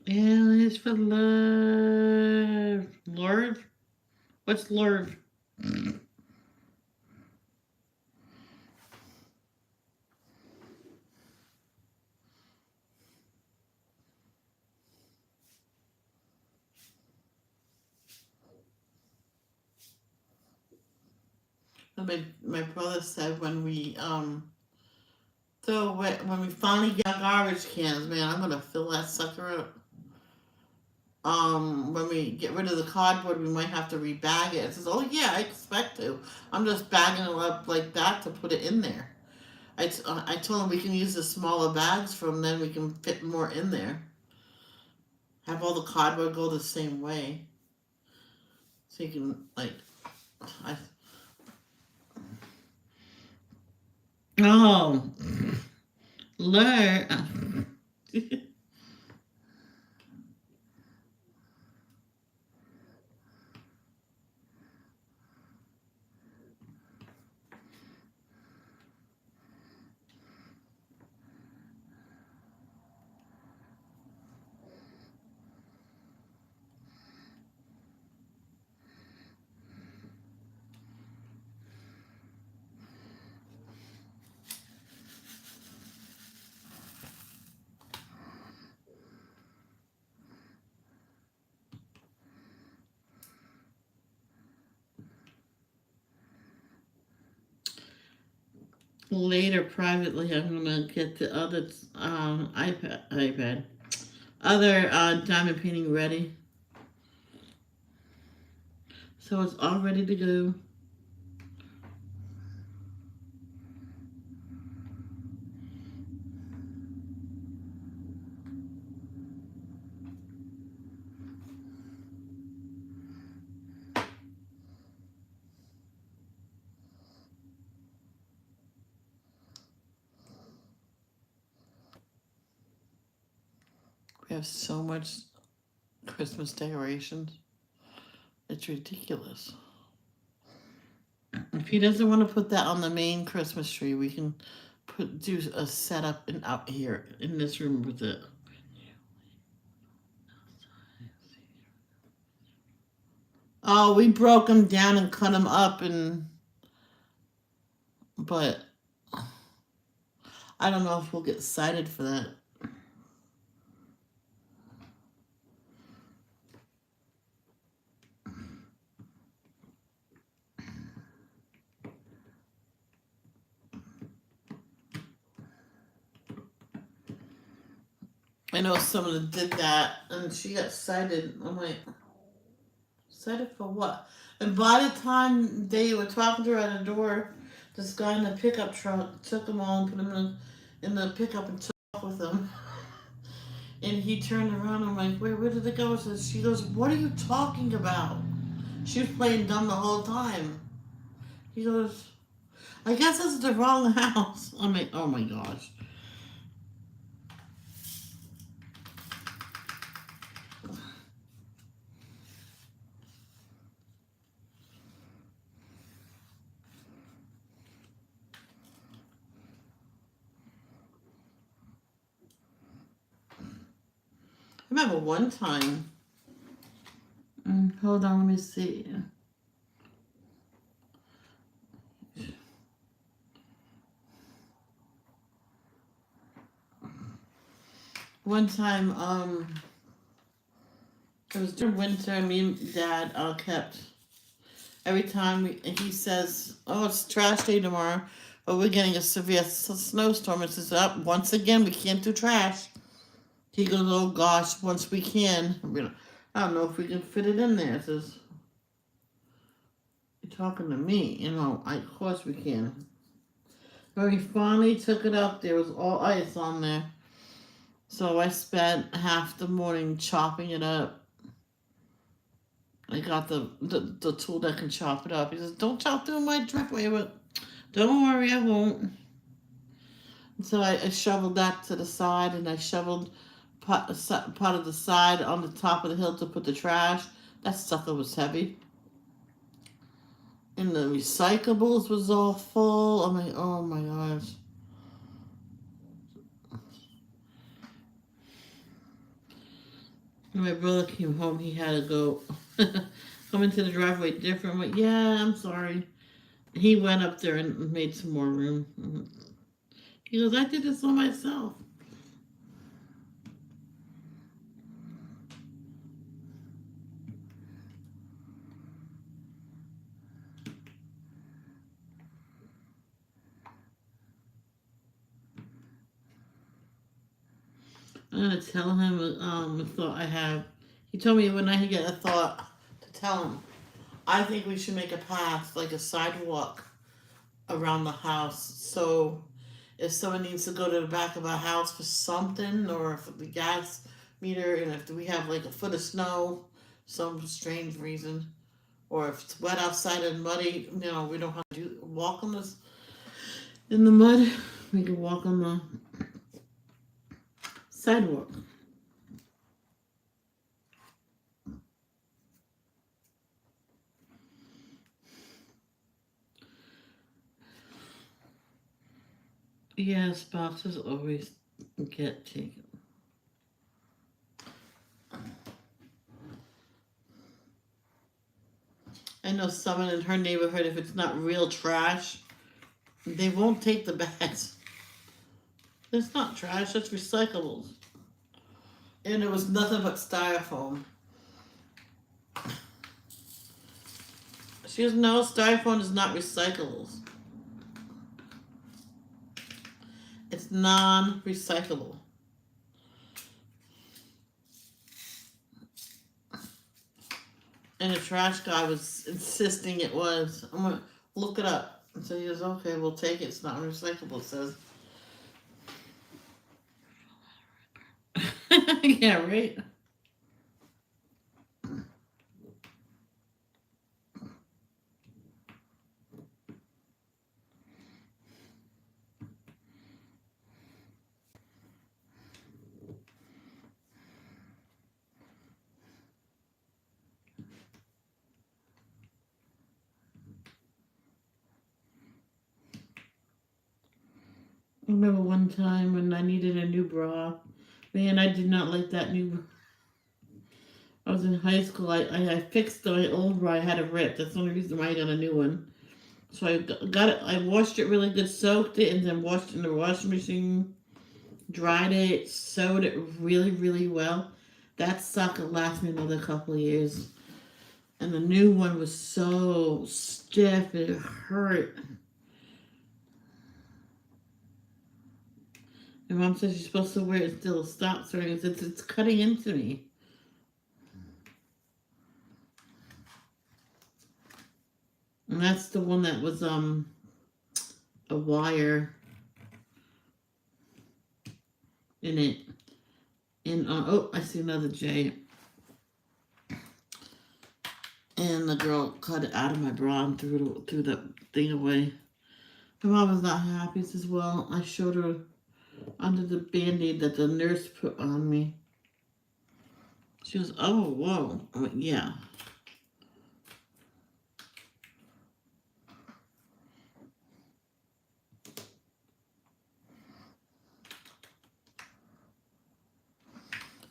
L is for love. Lurve? What's lurve? My brother said when we throw away, when we finally get our garbage cans, man, I'm gonna fill that sucker up. When we get rid of the cardboard, we might have to rebag it. It says, "Oh yeah, I expect to. I'm just bagging it up like that to put it in there." I told him we can use the smaller bags from then we can fit more in there. Have all the cardboard go the same way, so you can I Oh, Lord. Later, privately, I'm gonna get the other iPad, other diamond painting ready, so it's all ready to go. We have so much Christmas decorations. It's ridiculous. If he doesn't want to put that on the main Christmas tree, we can do a setup out here in this room with it. Oh, we broke them down and cut them up, but I don't know if we'll get cited for that. I know someone did that and she got cited. I'm like, cited for what? And by the time they were talking to her at the door, this guy in the pickup truck took them all and put them in the pickup and took off with them. And he turned around. I'm like, where did it go? So she goes, what are you talking about? She was playing dumb the whole time. He goes, I guess it's the wrong house. I'm like, oh my gosh. I remember one time. Hold on, let me see. One time, it was during winter. Me and Dad kept every time he says, "Oh, it's trash day tomorrow," but we're getting a severe snowstorm. It says, "Up once again, we can't do trash." He goes, "Oh gosh, once we can, I don't know if we can fit it in there." It says, "You're talking to me, of course we can." But he finally took it up. There was all ice on there. So I spent half the morning chopping it up. I got the tool that can chop it up. He says, "Don't chop through my driveway," but don't worry, I won't. And so I shoveled that to the side, and I shoveled part of the side on the top of the hill to put the trash. That sucker was heavy. And the recyclables was all full. I'm like, oh my gosh. When my brother came home, he had to go come into the driveway different. I'm like, yeah, I'm sorry. He went up there and made some more room. He goes, I did this all myself. I'm gonna tell him a thought I have. He told me one night he got a thought to tell him. I think we should make a path, like a sidewalk, around the house. So if someone needs to go to the back of our house for something, or if the gas meter, and if we have like a foot of snow, some strange reason, or if it's wet outside and muddy, we don't have to walk on this. in the mud. We could walk on the sidewalk. Yes, boxes always get taken. I know someone in her neighborhood, if it's not real trash, they won't take the bags. It's not trash, it's recyclables. And it was nothing but styrofoam. She goes, no, styrofoam is not recyclables. It's non-recyclable. And the trash guy was insisting it was. I'm gonna look it up. And so he goes, okay, we'll take it. It's not recyclable, it says. Yeah, right? I remember one time when I needed a new bra. Man, I did not like that new bra. I was in high school. I fixed my old bra. I had it ripped. That's the only reason why I got a new one. So I got it. I washed it really good, soaked it, and then washed it in the washing machine. Dried it, sewed it really, really well. That sucker lasted me another couple of years. And the new one was so stiff, it hurt. And Mom says you're supposed to wear it until it stops hurting. It's cutting into me. And that's the one that was a wire in it. And oh, I see another J. And the girl cut it out of my bra and threw the thing away. My mom was not happy. Says, well, I showed her under the Band-Aid that the nurse put on me. She goes, oh, whoa. I went, yeah.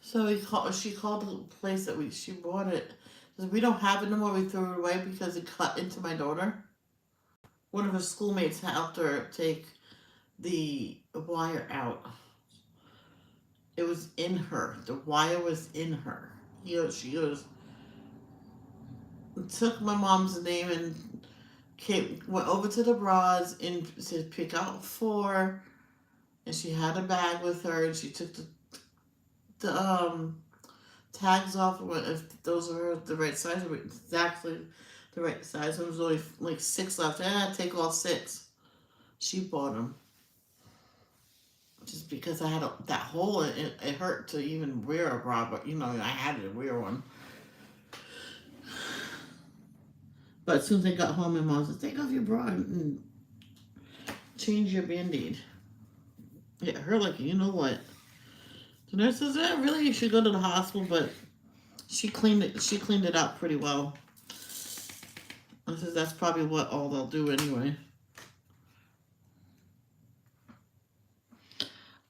So she called the place that she bought it. Says, we don't have it no more. We threw it away because it cut into my daughter. One of her schoolmates helped her take the wire out. It was in her. The wire was in her. She goes, took my mom's name and went over to the bras and said, pick out 4. And she had a bag with her, and she took the tags off. If those are the right size, exactly the right size. There was only like 6 left. And I'd take all 6. She bought them. Just because I had that hole, it hurt to even wear a bra, but I had to wear one. But as soon as I got home, my mom said, take off your bra and change your Band-Aid. It hurt like, you know what? The nurse says, really, you should go to the hospital, but she cleaned it up pretty well. I says, that's probably what all they'll do anyway.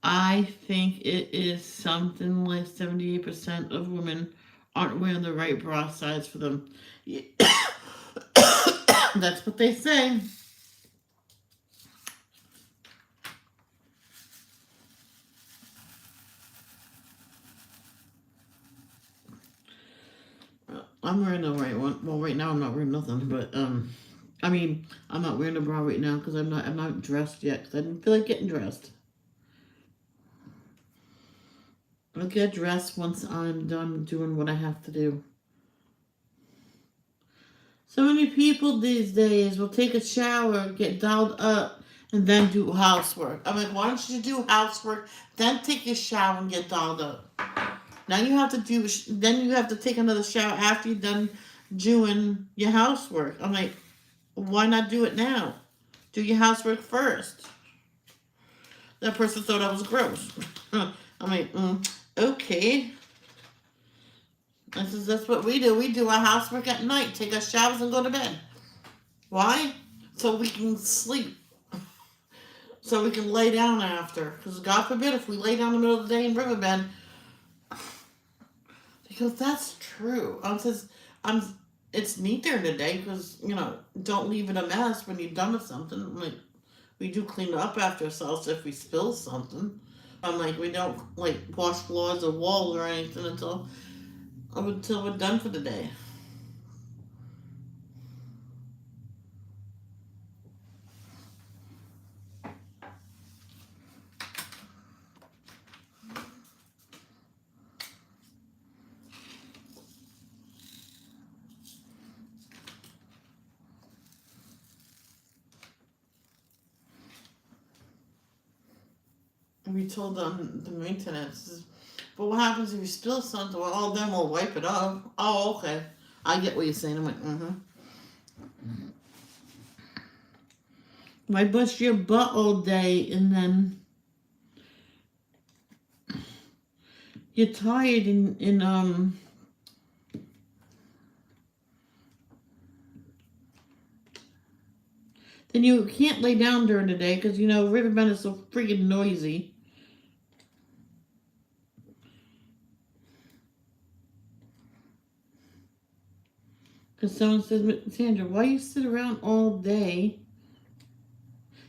I think it is something like 78% of women aren't wearing the right bra size for them. Yeah. That's what they say. I'm wearing the right one. Well, right now I'm not wearing nothing, but I mean, I'm not wearing a bra right now because I'm not dressed yet because I didn't feel like getting dressed. I'll get dressed once I'm done doing what I have to do. So many people these days will take a shower, get dolled up, and then do housework. I'm like, why don't you do housework, then take your shower and get dolled up? Now you have to then you have to take another shower after you're done doing your housework. I'm like, why not do it now? Do your housework first. That person thought I was gross. I'm like, okay. I says, that's what we do. We do our housework at night, take our showers and go to bed. Why? So we can sleep. So we can lay down after. Because God forbid if we lay down in the middle of the day in Riverbend. Because that's true. I'm, it's neat there today because, don't leave it a mess when you're done with something. Like, we do clean up after ourselves if we spill something. I'm like, we don't, like, wash floors or walls or anything until we're done for the day. And we told them the maintenance, but what happens if you spill something? Well, then we'll wipe it off. Oh, okay. I get what you're saying. I'm like, Why bust your butt all day and then you're tired and then you can't lay down during the day because Riverbend is so freaking noisy. Because someone says, Sandra, why you sit around all day?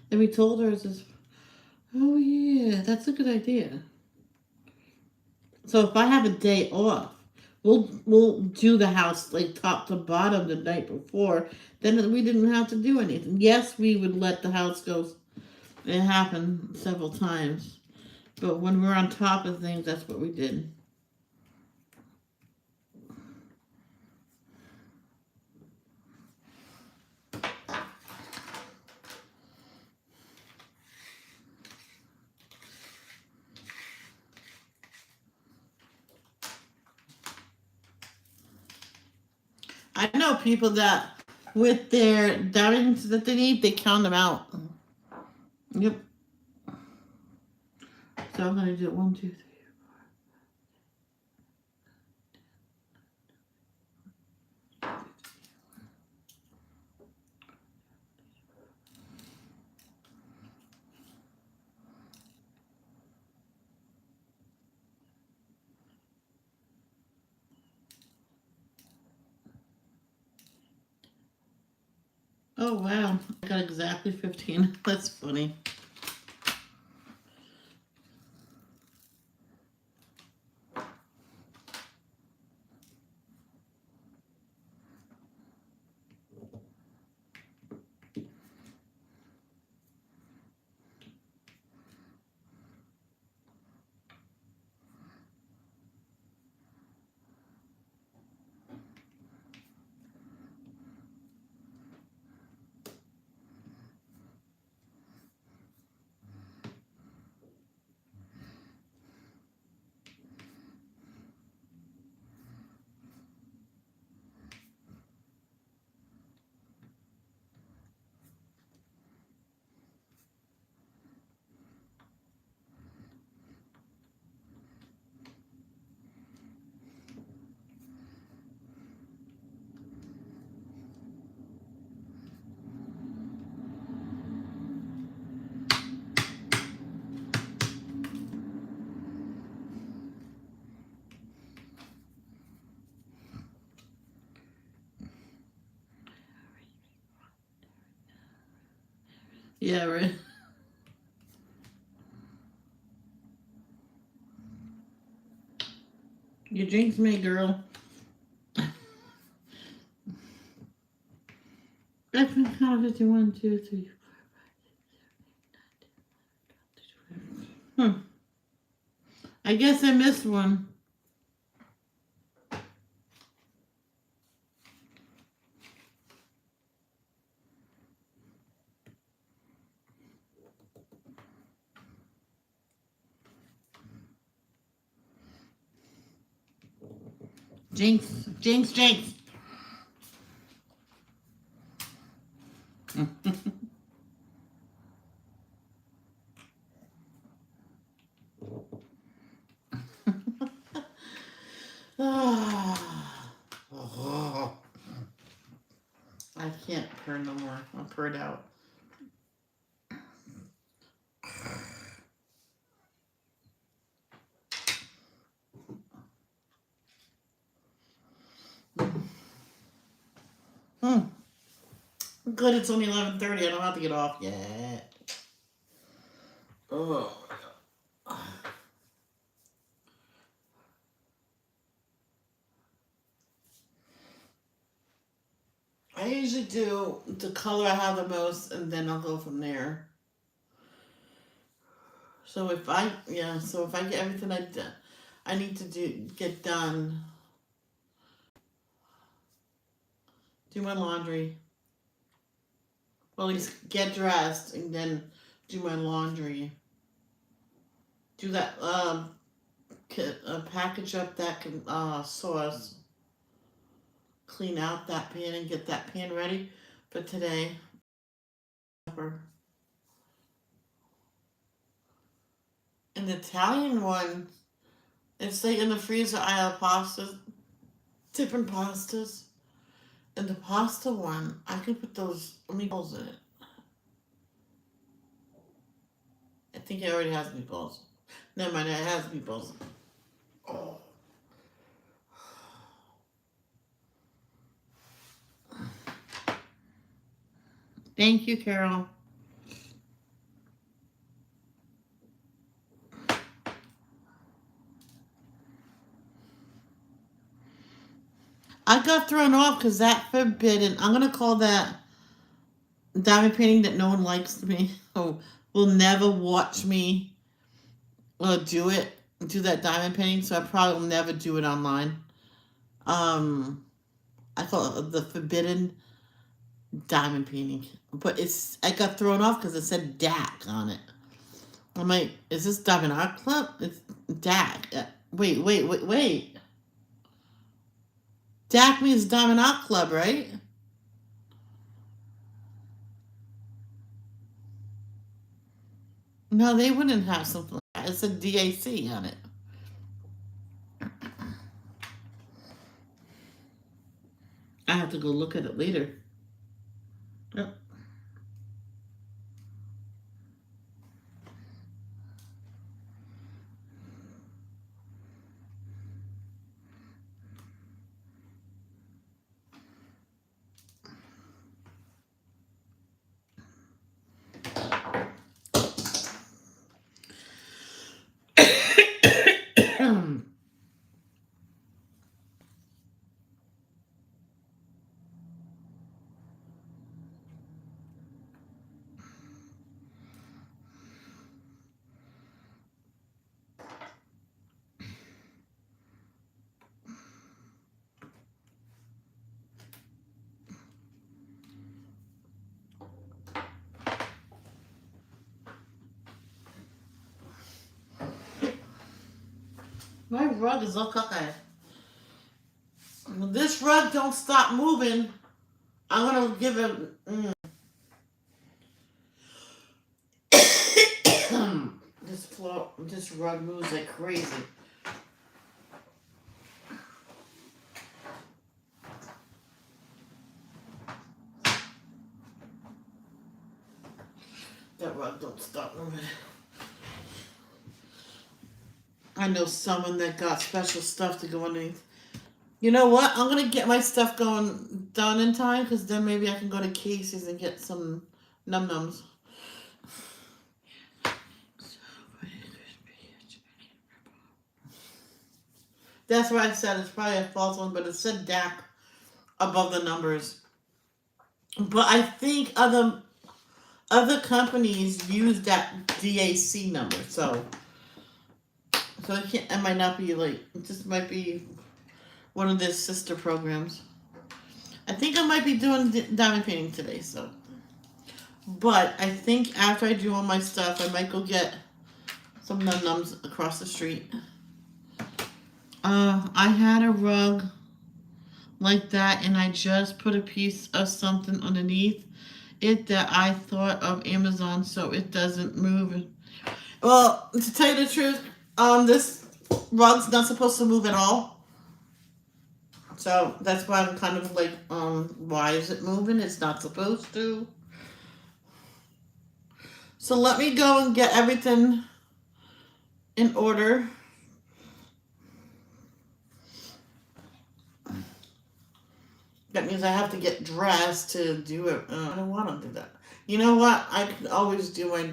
And we told her, says, oh yeah, that's a good idea. So if I have a day off, we'll do the house like top to bottom the night before. Then we didn't have to do anything. Yes, we would let the house go. It happened several times, but when we're on top of things, that's what we did. I know people that with their diamonds that they need, they count them out. Yep. So I'm gonna do 1, 2, 3. Oh wow, I got exactly 15. That's funny. Yeah, right. You jinxed me, girl. I've been counted 1, 2, 3, 4, 5, 6, 7, 8, 9, 10, 11, 12, 13, 14. I guess I missed one. Jinx, jinx, jinx. Oh, I can't purr no more. I'm purred out. Hmm. Good, it's only 11:30. I don't have to get off yet. Oh. I usually do the color I have the most, and then I'll go from there. So if I get everything I need to get done, do my laundry, well, at least get dressed, and then do my laundry. Do that package up that sauce, clean out that pan, and get that pan ready for today. An Italian one, it's like in the freezer aisle pastas, different pastas. And the pasta one, I can put those meatballs in it. I think it already has meatballs. Never mind, it has meatballs. Oh. Thank you, Carol. I got thrown off because that forbidden. I'm gonna call that diamond painting that no one likes me. Oh, will never watch me do that diamond painting. So I probably will never do it online. I call it the forbidden diamond painting, but I got thrown off because it said DAC on it. I'm like, is this Diamond Art Club? It's DAC. Wait. DAC means Diamond Art Club, right? No, they wouldn't have something like that. It said DAC on it. I have to go look at it later. Yep. My rug is all cockeyed. When this rug don't stop moving, I'm gonna give it. This rug moves like crazy. That rug don't stop moving. I know someone that got special stuff to go underneath. You know what? I'm gonna get my stuff done in time, because then maybe I can go to Casey's and get some num nums. That's why I said it's probably a false one, but it said DAC above the numbers. But I think other companies use that DAC number, so it might not be like, it just might be one of their sister programs. I think I might be doing diamond painting today, so. But I think after I do all my stuff, I might go get some num nums across the street. I had a rug like that, and I just put a piece of something underneath it that I thought of Amazon, so it doesn't move. Well, to tell you the truth, this rug's not supposed to move at all. So that's why I'm kind of like, why is it moving? It's not supposed to. So let me go and get everything in order. That means I have to get dressed to do it. I don't want to do that. You know what? I can always do my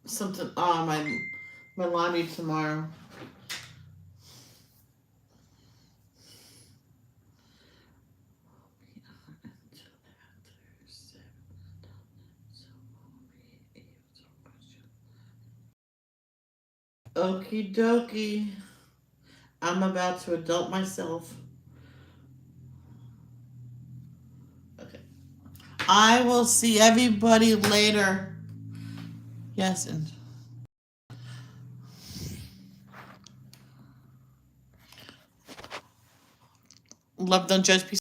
something. My laundry tomorrow. Okie dokie. I'm about to adult myself. Okay. I will see everybody later. Yes, and love, don't judge. Peace.